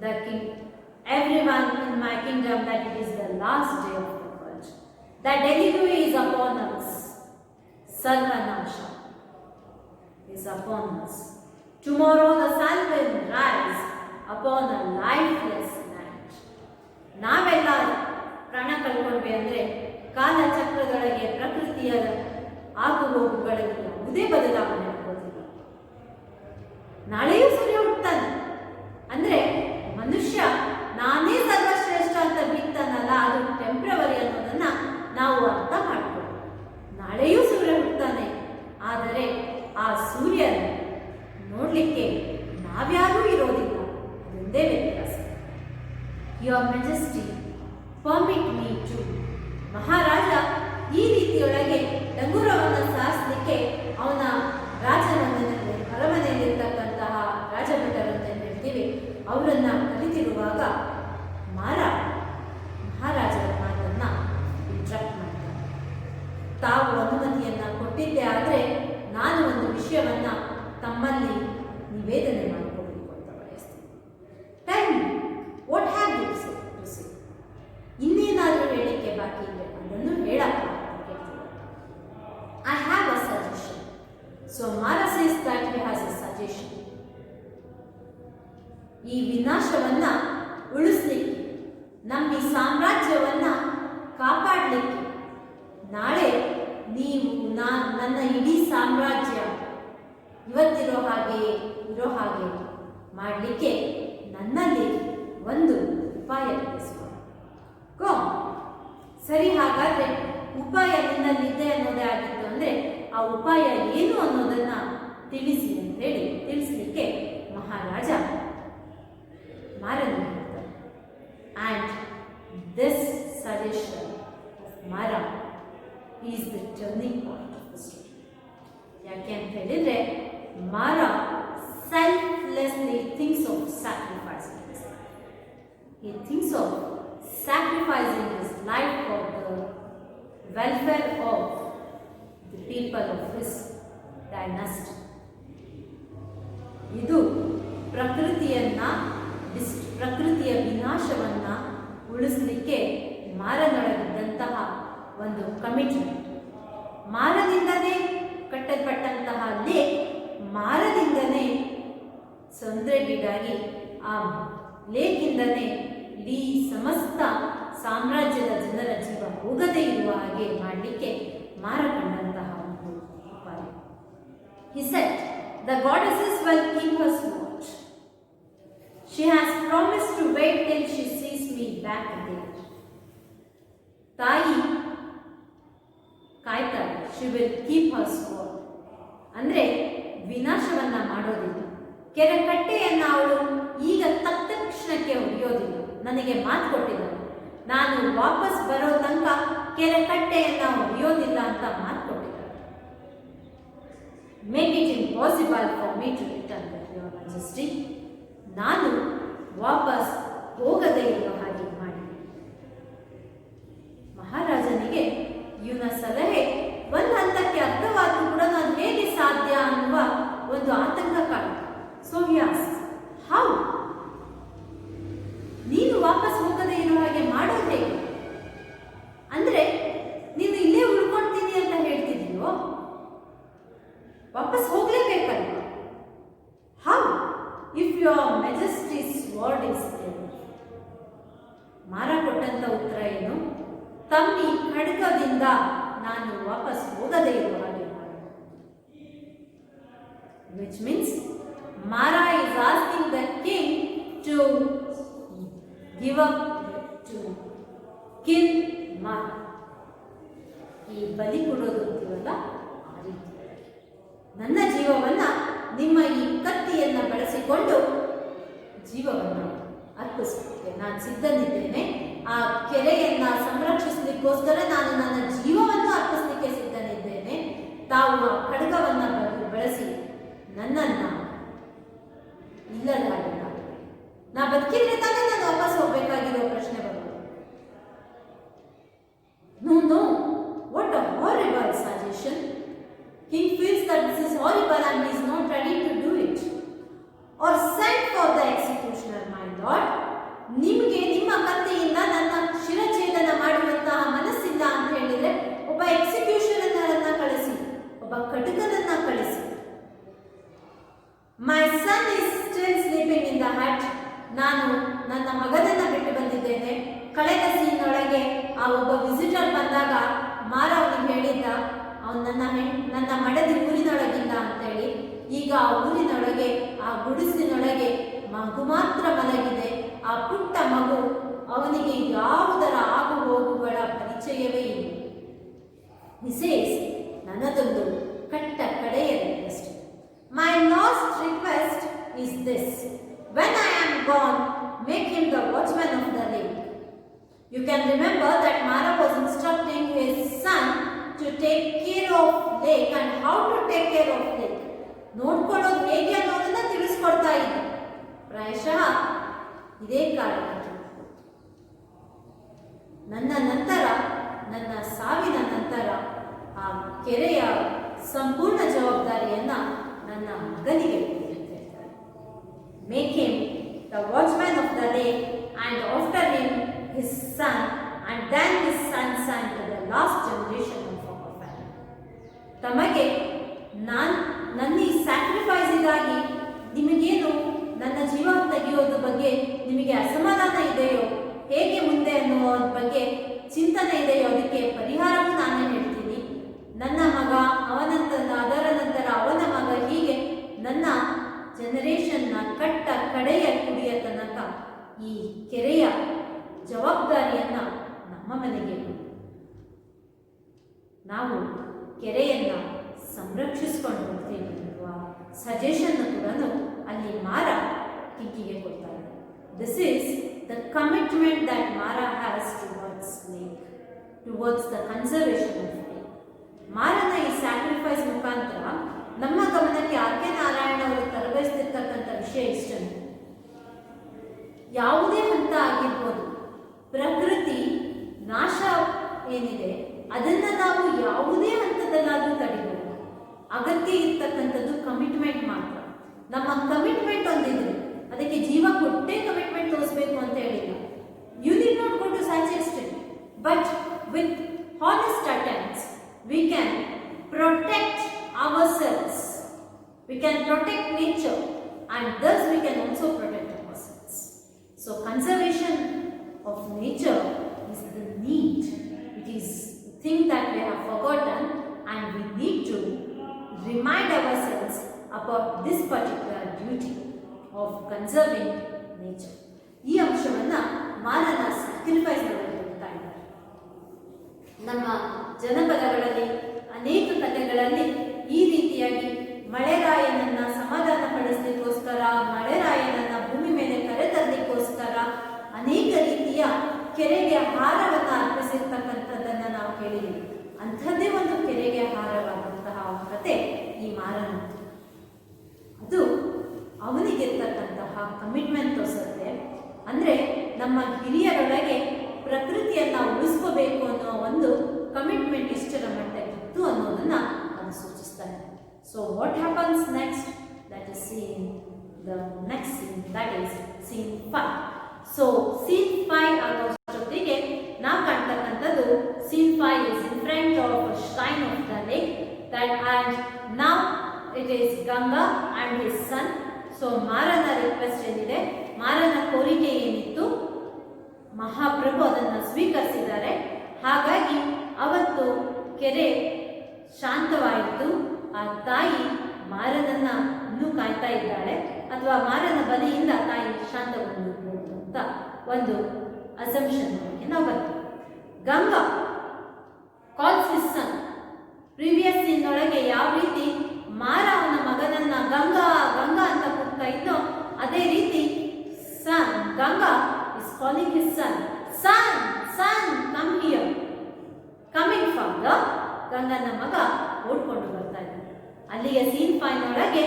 The king, everyone in my kingdom that it is the last day of the world. That delivery is upon us. Sarvanasha is upon us. Tomorrow the sun will rise upon a lifeless land. ನಾವೆಲ್ಲ ಪ್ರಾಣ ಕಳ್ಕೊಂಡ್ವಿ ಅಂದರೆ ಕಾಲಚಕ್ರದೊಳಗೆ ಪ್ರಕೃತಿಯ ಆಗುಹೋಗುಗಳಲ್ಲಿ ಯಾವುದೇ ಬದಲಾವಣೆ ಆಗೋದಿಲ್ಲ. ನಾಳೆಯೂ ಸೂರ್ಯ ಹುಟ್ಟುತ್ತಾನೆ ಅಂದರೆ ಮನುಷ್ಯ ನಾನೇ ಸರ್ವಶ್ರೇಷ್ಠ ಅಂತ ಬಿಡ್ತಾನಲ್ಲ, ಅದು ಟೆಂಪ್ರವರಿ ಅನ್ನೋದನ್ನ ನಾವು ಅರ್ಥ ಮಾಡ್ಕೊಳ್ಳೋಣ. ನಾಳೆಯೂ ಸೂರ್ಯ ಹುಟ್ಟುತ್ತಾನೆ, ಆದರೆ ಆ ಸೂರ್ಯ ನೋಡಲಿಕ್ಕೆ ನಾವ್ಯಾರೂ ಇರೋದಿಲ್ಲ. ಅದೊಂದೇ ವ್ಯತ್ಯಾಸ. Your majesty permit me to. ಮಹಾರಾಜ ಈ ರೀತಿಯೊಳಗೆ ಡಂಗೂರವನ್ನು ಸಾರಿಸಲಿಕ್ಕೆ ಅವನ ರಾಜಮನೆಯಲ್ಲಿ, ಅರಮನೆಯಲ್ಲಿರ್ತಕ್ಕಂತಹ ರಾಜಭಟರಂತ ಹೇಳ್ತೀವಿ, ಅವರನ್ನು ಕಲಿತಿರುವಾಗ ಮಹಾರಾಜರ ಮಾತನ್ನು ಇಂಟ್ರಪ್ಟ್ ಮಾಡ್ತಾರೆ. ತಾವು ಅನುಮತಿಯನ್ನು ಕೊಟ್ಟಿದ್ದೆ ಆದರೆ ನಾನು ಒಂದು ವಿಷಯವನ್ನು ತಮ್ಮಲ್ಲಿ ನಿವೇದನೆ ಮಾಡಿಕೊಡ್ಬೇಕು ಅಂತ ಬಯಸ್ತೀನಿ. Time what have you to say? ಇನ್ನೇನಾದರೂ ಹೇಳಲಿಕ್ಕೆ ಬಾಕಿ ಇದೆ, ಅದನ್ನು ಹೇಳಪ್ಪ. I have a suggestion. So Mara says that he has a suggestion. ಈ ವಿನಾಶವನ್ನ ಉಳಿಸ್ಲಿಕ್ಕೆ, ನಮ್ಮ ಈ ಸಾಮ್ರಾಜ್ಯವನ್ನ ಕಾಪಾಡಲಿಕ್ಕೆ, ನಾಳೆ ನೀವು ನನ್ನ ಇಡೀ ಸಾಮ್ರಾಜ್ಯ ಇವತ್ತಿರೋ ಹಾಗೆ ಇರೋ ಹಾಗೆ ಮಾಡಲಿಕ್ಕೆ ನನ್ನಲ್ಲಿ ಒಂದು ಉಪಾಯ ತಿಳಿಸುವ. ಗೋ. ಸರಿ, ಹಾಗಾದ್ರೆ ಉಪಾಯ ನಿನ್ನಲ್ಲಿದೆ ಅನ್ನೋದೇ ಆಗಿತ್ತು ಅಂದರೆ ಆ ಉಪಾಯ ಏನು ಅನ್ನೋದನ್ನ ತಿಳಿಸಿ ಅಂತೇಳಿ ತಿಳಿಸ್ಲಿಕ್ಕೆ ಮಹಾರಾಜ ಮಾರನ ಹೇಳ್ತಾರೆ. ಆ್ಯಂಡ್ ದಿಸ್ ಸಜೆಷನ್ ಆಫ್ ಮಾರ is the turning point of the story. ಯಾಕೆ ಅಂತ ಹೇಳಿದರೆ ಮಾರ selflessly thinks of sacrificing his life. He thinks of sacrificing his life for the welfare of the people of his ಡೈನಸ್ಟ್. ಇದು ಪ್ರಕೃತಿಯ ವಿನಾಶವನ್ನ ಉಳಿಸಲಿಕ್ಕೆ ಮಾರನೊಳಗಿದ್ದಂತಹ ಒಂದು ಕಮಿಟ್ಮೆಂಟ್. ಮಾರದಿಂದನೇ ಕಟ್ಟಲ್ಪಟ್ಟಂತಹ ಲೇಕ್ ಮಾರದಿಂದನೇ ತೊಂದರೆಗೀಡಾಗಿ ಆ ಲೇಕಿಂದನೇ ಇಡೀ ಸಮಸ್ತ ಸಾಮ್ರಾಜ್ಯದ ಜನರ ಜೀವ ಹೋಗದೇ ಇರುವ ಹಾಗೆ ಮಾಡಲಿಕ್ಕೆ ಮಾರ ಕಂಡಂತಹ ಒಂದು ಉಪಾಯ. He said, "The goddesses will keep us watch. She has promised to wait till she sees me back there." ತಾಯಿ ಕಾಯ್ತಾಳೆ. She will keep us watch. ಅಂದ್ರೆ ವಿನಾಶವನ್ನ ಮಾಡೋದಿಲ್ಲ. ಕೆರೆ ಕಟ್ಟೆಯನ್ನ ಅವಳು ಈಗ ತಕ್ಷಣಕ್ಕೆ ಒಡೆಯೋದಿಲ್ಲ. ನನಗೆ ಮಾತು ಕೊಟ್ಟಿದ್ದಾಳೆ, ನಾನು ವಾಪಸ್ ಬರೋ ತನಕ ಕೆರೆ ಕಟ್ಟೆಯನ್ನ ಒಡೆಯೋದಿಲ್ಲ ಅಂತ ಮಾತು ಕೊಟ್ಟಿದ್ದಾಳೆ. Make it impossible for me to return your majesty. ನಾನು ವಾಪಸ್ ಹೋಗದೇ ಇರೋ ಹಾಗೆ ಮಾಡಿ. ಮಹಾರಾಜನಿಗೆ ಇವನ ಸಲಹೆ ಒಂದು ಹಂತಕ್ಕೆ ಅರ್ಥವಾದರೂ ಕೂಡ ನಾನು ಹೇಗೆ ಸಾಧ್ಯ ಅನ್ನುವ ಒಂದು ಆತಂಕ ಕಾಡುತ್ತೆ. So he asked, how? ನೀನು ವಾಪಸ್ ಹೋಗದೆ ಇರೋ ಹಾಗೆ ಮಾಡೋದು ಹೇಗೆ? ಅಂದ್ರೆ ನೀನು ಇಲ್ಲೇ ಉಳ್ಕೊಳ್ತೀನಿ ಅಂತ ಹೇಳ್ತಿದೀಯೋ? ವಾಪಸ್ ಹೋಗ್ಲೇಬೇಕಲ್ಲ? How? If your majesty's word is there. ಮಾರ ಕೊಟ್ಟಂತ ಉತ್ತರ ಏನು? ತಮ್ಮಿ ಖಡ್ಗದಿಂದ ನಾನು ವಾಪಸ್ ಹೋಗದೆ ಇರುವ ಹಾಗೆ ಮಾಡು. Which means Mara is asking the king to give up, to kill Mara. ಈ ಬಲಿ ಕೊಡೋದು ಅಂತೀವಲ್ಲ ಆ ರೀತಿ. ನನ್ನ ಜೀವವನ್ನ ನಿಮ್ಮ ಈ ಕತ್ತಿಯನ್ನ ಬಳಸಿಕೊಂಡು ಜೀವವನ್ನ ಅರ್ಪಿಸಲಿಕ್ಕೆ ನಾನು ಸಿದ್ಧನಿದ್ದೇನೆ. ಆ ಕೆರೆಯನ್ನ ಸಂರಕ್ಷಿಸಲಿಕ್ಕೋಸ್ಕರ ನಾನು ನನ್ನ ಜೀವವನ್ನು ಅರ್ಪಿಸಲಿಕ್ಕೆ ಸಿದ್ಧನಿದ್ದೇನೆ. ತಾವು ಆ ಖಡ್ಗವನ್ನ ಬಳಸಿ ನನ್ನನ್ನ ಇಲ್ಲದಾಗಿಲ್ಲ. ನಾ ಬದುಕಿದ್ರೆ ತಾನೇ ನಾನು ವಾಪಸ್ ಹೋಗ್ಬೇಕಾಗಿರೋ ಪ್ರಶ್ನೆ ಬರೋದು. No, what a horrible suggestion. King feels that this is horrible and he is not ready to do it. Or send for the executioner, my lord. ನಿಮಗೆ ನಿಮ್ಮ ಕತ್ತಿಯಿಂದ ನನ್ನ ಶಿರಛೇದನ ಮಾಡುವಂತಹ ಮನಸ್ಸಿಲ್ಲ ಅಂತ ಹೇಳಿದ್ರೆ ಒಬ್ಬ ಎಕ್ಸಿಕ್ಯೂಷನರನ್ನ ಕಳಿಸಿ, ಒಬ್ಬ ಕಟುಕನನ್ನ ಕಳಿಸಿ. My son is still sleeping in the hut. ನಾನು ನನ್ನ ಮಗನನ್ನ ಬಿಟ್ಟು ಬಂದಿದ್ದೇನೆ. ಕಳೆದ ಸೀನ್ ಒಳಗೆ ಆ ಒಬ್ಬ ವಿಸಿಟರ್ ಬಂದಾಗ ಮಾರ ಅವನಿಗೆ ಹೇಳಿದ್ದ, ಅವನು ನನ್ನ ಮಡದಿ ಊರಿನೊಳಗಿಲ್ಲ ಅಂತೇಳಿ. ಈಗ ಆ ಊರಿನೊಳಗೆ, ಆ ಗುಡಿಸಿನೊಳಗೆ ಮಗು ಮಾತ್ರ ಮಲಗಿದೆ. ಆ ಪುಟ್ಟ ಮಗು, ಅವನಿಗೆ ಯಾವುದರ ಆಗು ಹೋಗುಗಳ ಪರಿಚಯವೇ ಇಲ್ಲ. ಮಿಸೇಸ್, ನನ್ನದೊಂದು ಕಡೆಯ request. My last request is this: when I am gone, make him the watchman of the lake. You can remember that Mara was instructing his son to take care of lake and how to take care of lake. ನೋಡ್ಕೊಳ್ಳೋದು ಹೇಗೆ ಅನ್ನೋದನ್ನ ತಿಳಿಸ್ಕೊಡ್ತಾ ಇದ್ದ. ಪ್ರಾಯಶಃ ಇದೇ ಕಾರಣಕ್ಕೆ ನನ್ನ ನಂತರ, ನನ್ನ ಸಾವಿನ ನಂತರ ಆ ಕೆರೆಯ ಸಂಪೂರ್ಣ ಜವಾಬ್ದಾರಿಯನ್ನ ನನ್ನ ಮಗನಿಗೆ ಕೊಟ್ಟಿದ್ದಾರೆ. Make him the watchman of the lake and after him his son and then his son's son to the last generation of our family. ತಮಗೆ ನನ್ನ ಈ ಸ್ಯಾಕ್ರಿಫೈಸಿಗಾಗಿ ನಿಮಗೇನು ನನ್ನ ಜೀವ ತೆಗೆಯೋದ್ರ ಬಗ್ಗೆ ನಿಮಗೆ ಅಸಮಾಧಾನ ಇದೆಯೋ, ಹೇಗೆ ಮುಂದೆ ಅನ್ನುವ ಬಗ್ಗೆ ಚಿಂತನೆ ಇದೆಯೋ, ಅದಕ್ಕೆ ಪರಿಹಾರವೂ ನಾನೇ ಹೇಳ್ತೀನಿ. ನನ್ನ ಮಗ, ಅದರ ನಂತರ ಅವನ ಮಗ, ಹೀಗೆ ನನ್ನ ಜನರೇಷನ್ನ ಕಡೆಯ ಕುಡಿಯ ತನಕ ಈ ಕೆರೆಯ ಜವಾಬ್ದಾರಿಯನ್ನ ನಮ್ಮ ಮನೆಗೆ ನಾವು ಕೆರೆಯನ್ನ ಸಂರಕ್ಷಿಸಿಕೊಂಡು ಹೋಗ್ತೇವೆ ಅನ್ನುವ ಸಜೆಷನ್ ಕೂಡ ಅಲ್ಲಿ ಮಾರ ಕಿಕ್ಕಿಗೆ ಕೊಡ್ತಾರೆ. This is the commitment that Mara has towards lake, towards the conservation of lake. ಮಾರನ ಈ ಸ್ಯಾಕ್ರಿಫೈಸ್ ಮುಖಾಂತರ ನಮ್ಮ ಗಮನಕ್ಕೆ ಆರ್ ಕೆ ನಾರಾಯಣ ಅವರು ತರಬೇತಿರ್ತಕ್ಕಂಥ ವಿಷಯ ಇಷ್ಟೇ. ಯಾವುದೇ ಹಂತ ಆಗಿರ್ಬೋದು, ಪ್ರಕೃತಿ ನಾಶ ಏನಿದೆ ಅದನ್ನ ನಾವು ಯಾವುದೇ ಹಂತದಲ್ಲಾದರೂ ತಡಿಬಹುದು. ಅಗತ್ಯ ಅದಕ್ಕೆ ಇರ್ತಕ್ಕಂಥದ್ದು ಕಮಿಟ್ಮೆಂಟ್ ಮಾತ್ರ. ನಮ್ಮ ಕಮಿಟ್ಮೆಂಟ್ ಒಂದಿದ್ರೆ ಅದಕ್ಕೆ ಜೀವ ಕೊಟ್ಟೇ ಕಮಿಟ್ಮೆಂಟ್ ತೋರಿಸ್ಬೇಕು ಅಂತ ಹೇಳಿಲ್ಲ. You need not go to such extent, but with honest attempts we can protect ourselves, we can protect nature, and thus we can also protect ourselves. So conservation of nature is the need. It is the thing that we have forgotten, and we need to remind ourselves about this particular duty of conserving nature. ಈ ಅಂಶವನ್ನು ಮಾರನ ಸ್ಯಾಕ್ರಿಫೈಸ್ ಮಾಡಲು ಹೇಳ್ತಾ ಇದ್ದಾರೆ. ನಮ್ಮ ಜನಪದಗಳಲ್ಲಿ ಅನೇಕ ಕಥೆಗಳಲ್ಲಿ ಈ ರೀತಿಯಾಗಿ ಮಳೆರಾಯನನ್ನ ಸಮಾಧಾನ ಪಡಿಸಲಿಕ್ಕೋಸ್ಕರ, ಮಳೆರಾಯನನ್ನ ಭೂಮಿ ಮೇಲೆ ಕರೆತರಲಿಕ್ಕೋಸ್ಕರ ಅನೇಕ ರೀತಿಯ ಕೆರೆಗೆ ಹಾರವನ್ನು ಅರ್ಪಿಸಿರ್ತಕ್ಕಂಥದ್ದನ್ನ ನಾವು ಕೇಳಿದ್ದೀವಿ. ಅಂಥದ್ದೇ ಒಂದು ಕೆರೆಗೆ ಹಾರವಾದಂತಹ ಕತೆ ಈ ಮಾರನದ್ದು. ಅದು ಅವನಿಗಿರ್ತಕ್ಕಂತಹ ಕಮಿಟ್ಮೆಂಟ್ ತೋರಿಸುತ್ತೆ. ಅಂದ್ರೆ ನಮ್ಮ ಹಿರಿಯರೊಳಗೆ ಪ್ರಕೃತಿಯನ್ನ ಉಳಿಸ್ಕೋಬೇಕು ಅನ್ನೋ ಒಂದು ಕಮಿಟ್ಮೆಂಟ್ ಇಷ್ಟರ ಮಟ್ಟಕ್ಕಿತ್ತು ಅನ್ನೋದನ್ನ ಅದು ಸೂಚಿಸ್ತಾನೆ. So what happens next? That is seen the next scene, that is scene 5. So scene 5 ಆಗೋಷ್ಟೊತ್ತಿಗೆ ನಾವು ಕಾಣ್ತಕ್ಕಂಥದ್ದು scene 5 is in front of a shrine of the lake, that and now it is Ganga and his son. So ಮಾರನ ರಿಕ್ವೆಸ್ಟ್ ಏನಿದೆ, ಮಾರನ ಕೋರಿಕೆ ಏನಿತ್ತು, ಮಹಾಪ್ರಭು ಅದನ್ನು ಸ್ವೀಕರಿಸಿದ್ದಾರೆ. ಹಾಗಾಗಿ ಅವತ್ತು ಕೆರೆ ಶಾಂತವಾಯಿತು. ಆ ತಾಯಿ ಮಾರನನ್ನ ಇನ್ನೂ ಕಾಯ್ತಾ ಇದ್ದಾಳೆ, ಅಥವಾ ಮಾರನ ಬಲಿಯಿಂದ ತಾಯಿ ಶಾಂತಗೊಂಡಿರ್ಬೋದು ಅಂತ ಒಂದು ಅಸಂಪ್ಷನ್ ನಾವು ಬರ್ತೀವಿ. Ganga calls his son. Previous scene ಒಳಗೆ ಯಾವ ರೀತಿ ಮಾರ ಅವನ ಮಗನನ್ನ ಗಂಗಾ ಗಂಗಾ ಅಂತ ಕೂಗ್ತಾ ಇದ್ದೋ, ಅದೇ ರೀತಿ son Ganga is calling his son, son son come here. Coming father, ಗಂಗನ ಮಗ ಓಡ್ಕೊಂಡು ಬರ್ತಾ ಇದ್ದಾನೆ. ಅಲ್ಲಿಗೆ ಸೀನ್ 5 ಒಳಗೆ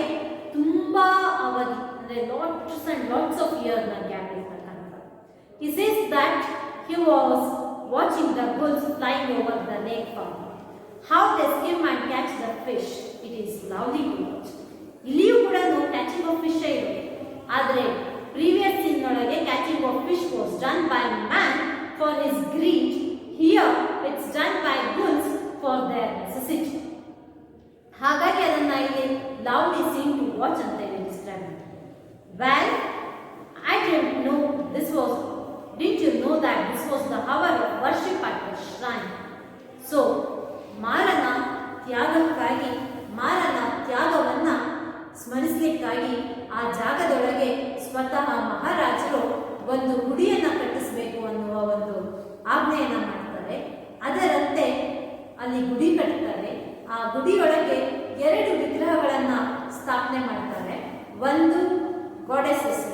ತುಂಬಾ ಅವಧಿ, ಅಂದರೆ ಲಾಟ್ಸ್ ಅಂಡ್ ಲಾಟ್ಸ್ ಆಫ್ ಇಯರ್ನ ಗ್ಯಾಪ್ ಇರ್ತಕ್ಕಂಥ. He says that he was watching the gulls flying over the lake farm. How they swim and catch the fish. It is lovely to watch. ಇಲ್ಲಿಯೂ ಕೂಡ ಕ್ಯಾಚಿಂಗ್ ಆಫ್ ಫಿಶ್ ಇದೆ. ಆದರೆ ಪ್ರೀವಿಯಸ್ ಸೀನ್ ಒಳಗೆ catching of fish was done by man for his greed. Here it's done by ghouls for their necessity. ಹಾಗಾಗಿ ಅದನ್ನ ಇಲ್ಲಿ ಲವ್ಲಿ ಸೀನ್ ಟು ವಾಚ್ ಅಂತ ಹೇಳಿ ಡಿಸ್ಕ್ರೈಬ್ ಮಾಡಿ. Well, I didn't know this was, did you know that this was the hour of worship at the shrine. So ಮಾರನ ತ್ಯಾಗಕ್ಕಾಗಿ, ಮಾರನ ತ್ಯಾಗವನ್ನ ಸ್ಮರಿಸಲಿಕ್ಕಾಗಿ ಆ ಜಾಗದೊಳಗೆ ಸ್ವತಃ ಮಹಾರಾಜರು ಒಂದು ಗುಡಿಯನ್ನ ಕಟ್ಟಿಸಬೇಕು ಅನ್ನುವ ಒಂದು ಆಜ್ಞೆಯನ್ನ ಮಾಡ್ತಾರೆ. ಅದರಂತೆ ಅಲ್ಲಿ ಗುಡಿ ಕಟ್ತಾರೆ. ಆ ಗುಡಿಯೊಳಗೆ 2 ವಿಗ್ರಹಗಳನ್ನ ಸ್ಥಾಪನೆ ಮಾಡ್ತಾರೆ. ಒಂದು ಗಾಡೆಸಸ್,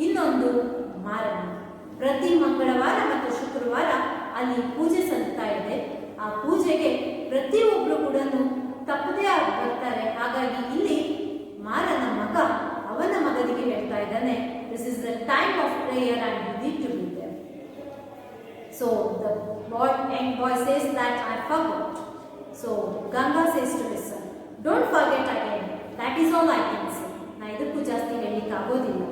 ಇನ್ನೊಂದು ಮಾರನ. ಪ್ರತಿ ಮಂಗಳವಾರ ಮತ್ತು ಶುಕ್ರವಾರ ಅಲ್ಲಿ ಪೂಜೆ ಸಲ್ತಾ ಇದೆ. ಆ ಪೂಜೆಗೆ ಪ್ರತಿಯೊಬ್ಬರು ಕೂಡ ತಪ್ಪದೇ ಬರ್ತಾರೆ. ಹಾಗಾಗಿ ಇಲ್ಲಿ ಮಾರನ ಮಗ ಅವನ ಮಗನಿಗೆ ಹೇಳ್ತಾ ಇದ್ದಾನೆ, this is the time of prayer and you need to be there. So the young boy says that I forgot. So Ganga says to his son, don't forget again. That is all I can say. Na idukku jaasti helike agodilla.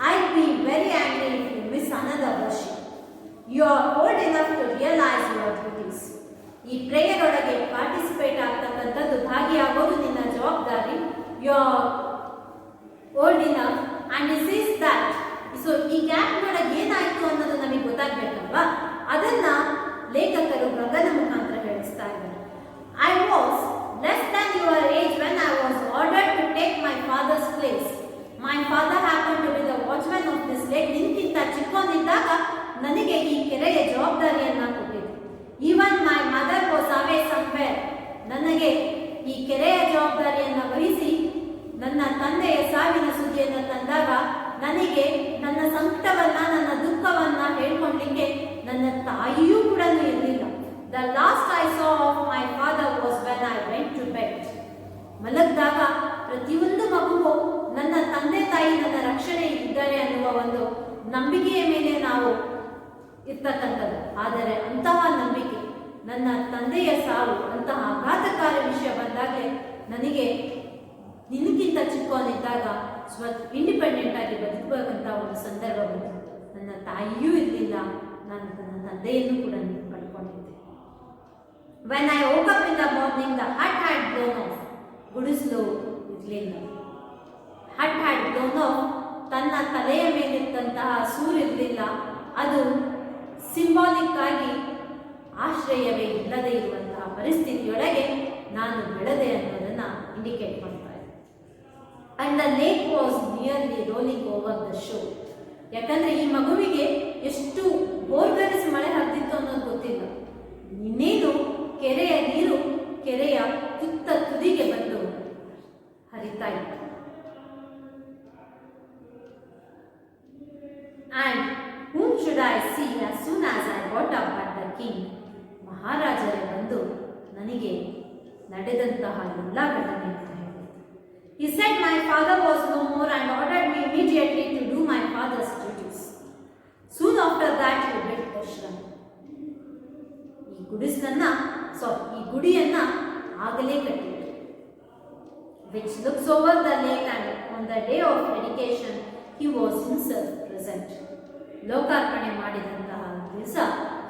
I'll be very angry if you miss another worship. You are old enough to realize your duties. ಈ ಪ್ರೇಯರ್ ಒಳಗೆ ಪಾರ್ಟಿಸಿಪೇಟ್ ಆಗ್ತಕ್ಕಂಥದ್ದು, ಭಾಗಿಯಾಗೋದು ನಿನ್ನ ಜವಾಬ್ದಾರಿ. You are old enough and it is that. So ಈ ಗ್ಯಾಪ್ ಒಳಗೆ ಏನಾಯ್ತು ಅನ್ನೋದು ನಮಗೆ ಗೊತ್ತಾಗ್ಬೇಕಲ್ವಾ, ಅದನ್ನ ಲೇಖಕರು ಗಂಗನ ಮುಖಾಂತರ ಹೇಳಿಸ್ತಾ ಇದ್ದಾರೆ. I was less than your age when I was ordered to take my father's place. My father happen to be the watchman of this lake. ನಿನ್ಕಿಂತ ಚಿಕ್ಕವನಿದ್ದಾಗ ನನಗೆ ಈ ಕೆರೆಯ ಜವಾಬ್ದಾರಿಯನ್ನ ಕೊಟ್ಟಿದ್ದು. Even my mother was away somewhere. ನನಗೆ ಈ ಕೆರೆಯ ಜವಾಬ್ದಾರಿಯನ್ನು ವಹಿಸಿ ನನ್ನ ತಂದೆಯ ಸಾವಿನ ಸುದ್ದಿಯನ್ನು ತಂದಾಗ ನನಗೆ ನನ್ನ ಸಂಕಟವನ್ನ, ನನ್ನ ದುಃಖವನ್ನ ಹೇಳ್ಕೊಳ್ಲಿಕ್ಕೆ ನನ್ನ ತಾಯಿಯೂ ಕೂಡ ಇರಲಿಲ್ಲ. The last I saw of my father was when I went to bed. ಮಲಗಿದಾಗ ಪ್ರತಿಯೊಂದು ಮಗುವು ನನ್ನ ತಂದೆ ತಾಯಿ ನನ್ನ ರಕ್ಷಣೆ ಇದ್ದಾರೆ ಅನ್ನುವ ಒಂದು ನಂಬಿಕೆಯ ಮೇಲೆ ನಾವು ಇರ್ತಕ್ಕಂಥದ್ದು. ಆದರೆ ಅಂತಹ ನಂಬಿಕೆ, ನನ್ನ ತಂದೆಯ ಸಾವು ಅಂತಹ ಆಘಾತಕಾರಿ ವಿಷಯ ಬಂದಾಗಲೇ ನನಗೆ ಚಿಕ್ಕವನಿದ್ದಾಗ ಇಂಡಿಪೆಂಡೆಂಟ್ ಆಗಿ ಬದುಕಬೇಕಂತ ಒಂದು ಸಂದರ್ಭ ಬಂತು. ನನ್ನ ತಾಯಿಯೂ ಇರಲಿಲ್ಲ, ನಾನು ನನ್ನ ತಂದೆಯನ್ನು ಕೂಡ ಕಳ್ಕೊಂಡಿದ್ದೆ. When I woke up in the morning, the hut had blown off. ಗುಡಿಸಲು ಇರಲಿಲ್ಲ. ಹಟ್ ಹ್ಯಾಡ್ ಬ್ಲೋನ್ ಆಫ್, ತನ್ನ ತಲೆಯ ಮೇಲಿದ್ದಂತಹ ಸೂರಿರಲಿಲ್ಲ. ಅದು ಸಿಂಬಾಲಿಕ್ ಆಗಿ ಆಶ್ರಯವೇ ಇಲ್ಲದೆ ಇರುವಂತಹ ಪರಿಸ್ಥಿತಿಯೊಳಗೆ ನಾನು ಬೆಳೆದೆ ಅನ್ನೋದನ್ನು ಇಂಡಿಕೇಟ್ ಮಾಡ್ತಾ ಇದೆ. And the lake was nearly rolling over the show. ಯಾಕಂದರೆ ಈ ಮಗುವಿಗೆ ಎಷ್ಟು ಬೋರ್ಗರಿಸಿ ಮಳೆ ಹರಿದಿತ್ತು ಅನ್ನೋದು ಗೊತ್ತಿಲ್ಲ. ಇನ್ನೇನು ಕೆರೆಯ ನೀರು ಕೆರೆಯ ತುದಿಗೆ ಬಂದು ಹರಿತಾ ಇತ್ತು. And whom should I see as soon as I got up at the king? ಮಹಾರಾಜರೇ ಬಂದು ನನಗೆ ನಡೆದಂತಹ ಎಲ್ಲ ಘಟನೆಯನ್ನು ಹೇಳಿದರು. He said my father was no more and ordered me immediately to do my father's duties. Soon after that he built the shrine. ಈ ಗುಡಿಯನ್ನ ಆಗಲೇ ಕಟ್ಟಿದರು. Which looks over the lake, and on the day of dedication he was himself present. ಲೋಕಾರ್ಪಣೆ ಮಾಡಿದಂತಹ ದಿವಸ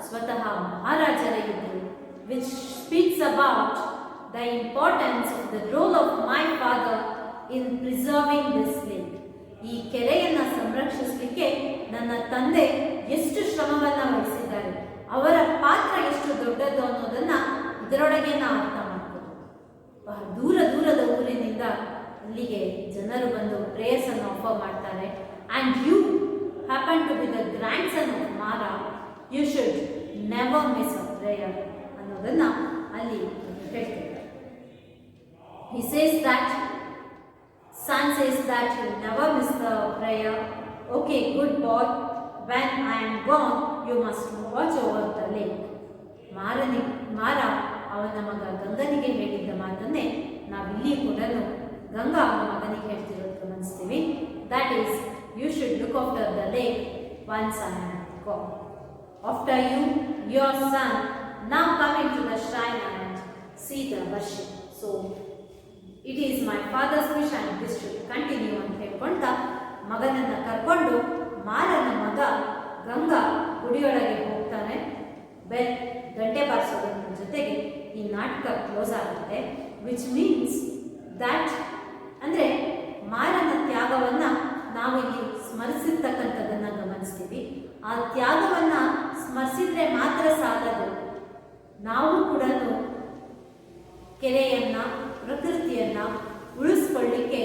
ಸ್ವತಃ ಮಹಾರಾಜರೇ ಇದ್ದರು. Which speaks about the importance of the role of my father in preserving this lake. ಈ ಕೆರೆಯನ್ನು ಸಂರಕ್ಷಿಸಲಿಕ್ಕೆ ನನ್ನ ತಂದೆ ಎಷ್ಟು ಶ್ರಮವನ್ನು ವಹಿಸಿದ್ದಾರೆ, ಅವರ ಪಾತ್ರ ಎಷ್ಟು ದೊಡ್ಡದು ಅನ್ನೋದನ್ನ ಇದರೊಳಗೆ ನಾವು ಅರ್ಥ ಮಾಡ್ಬೋದು. ದೂರದ ಊರಿನಿಂದ ಅಲ್ಲಿಗೆ ಜನರು ಬಂದು ಪ್ರೇಯರ್ಸ್ ಅನ್ನು ಆಫರ್ ಮಾಡ್ತಾರೆ. And you happen to be the grandson of Mara, you should never miss a prayer ಅನ್ನೋದನ್ನ ಅಲ್ಲಿ ಹೇಳ್ತಿದ್ದಾರೆ. He says that son says that you never miss the prayer. Okay, good boy. When I am gone, you must watch over the lake. ಮಾರ ಅವನ ಮಗ ಗಂಗನಿಗೆ ಹೇಳಿದ್ದ ಮಾತನ್ನೇ ನಾವಿಲ್ಲಿ ಕೂಡ ಗಂಗಾ ಅವನ ಮಗನಿಗೆ ಹೇಳ್ತಿರೋದು ಗಮನಿಸ್ತೀವಿ. That is, you should look after the lake once I am gone. After you, your son, now come into the shrine and see the worship. So, it is my father's wish and this should continue ಅಂತ ಹೇಳ್ಕೊಂಡ ಮಗನನ್ನು ಕರ್ಕೊಂಡು ಮಾರನ ಮಗ ಗಂಗಾ ಗುಡಿಯೊಳಗೆ ಹೋಗ್ತಾನೆ. ಗಂಟೆ ಬಾರಿಸೋದ್ರ ಜೊತೆಗೆ ಈ ನಾಟಕ ಕ್ಲೋಸ್ ಆಗುತ್ತೆ. ವಿಚ್ ಮೀನ್ಸ್ ದ್ಯಾಟ್ ಅಂದರೆ ಮಾರನ ತ್ಯಾಗವನ್ನು ನಾವಿಲ್ಲಿ ಸ್ಮರಿಸಿರ್ತಕ್ಕಂಥದ್ದನ್ನು ಗಮನಿಸ್ತೀವಿ. ಆ ತ್ಯಾಗವನ್ನು ಸ್ಮರಿಸಿದ್ರೆ ಮಾತ್ರ ಸಾಲದು, ನಾವು ಕೂಡ ಕೆರೆಯನ್ನು ಪ್ರಕೃತಿಯನ್ನು ಉಳಿಸ್ಕೊಳ್ಳಿಕ್ಕೆ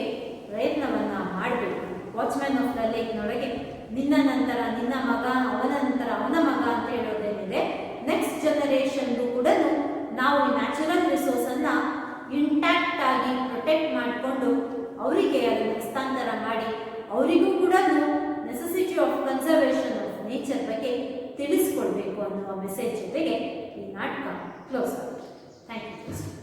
ಪ್ರಯತ್ನವನ್ನು ಮಾಡಬೇಕು. ವಾಚ್ಮ್ಯಾನ್ ಆಫ್ ದ ಲೇಕ್ನೊಳಗೆ ನಿನ್ನ ನಂತರ ನಿನ್ನ ಮಗ, ಅವನ ನಂತರ ಅವನ ಮಗ ಅಂತ ಹೇಳೋದೇನಿದೆ, ನೆಕ್ಸ್ಟ್ ಜನರೇಷನ್ಗೂ ಕೂಡ ನಾವು ನ್ಯಾಚುರಲ್ ರಿಸೋರ್ಸನ್ನು ಇಂಟ್ಯಾಕ್ಟ್ ಆಗಿ ಪ್ರೊಟೆಕ್ಟ್ ಮಾಡಿಕೊಂಡು ಅವರಿಗೆ ಅದನ್ನು ಹಸ್ತಾಂತರ ಮಾಡಿ ಅವರಿಗೂ ಕೂಡ necessity of conservation of nature ಬಗ್ಗೆ ತಿಳಿಸ್ಕೊಡ್ಬೇಕು ಅನ್ನುವ ಮೆಸೇಜ್ ಜೊತೆಗೆ ಈ ನಾಟಕ ಕ್ಲೋಸ್ ಆಗುತ್ತೆ. Thank you.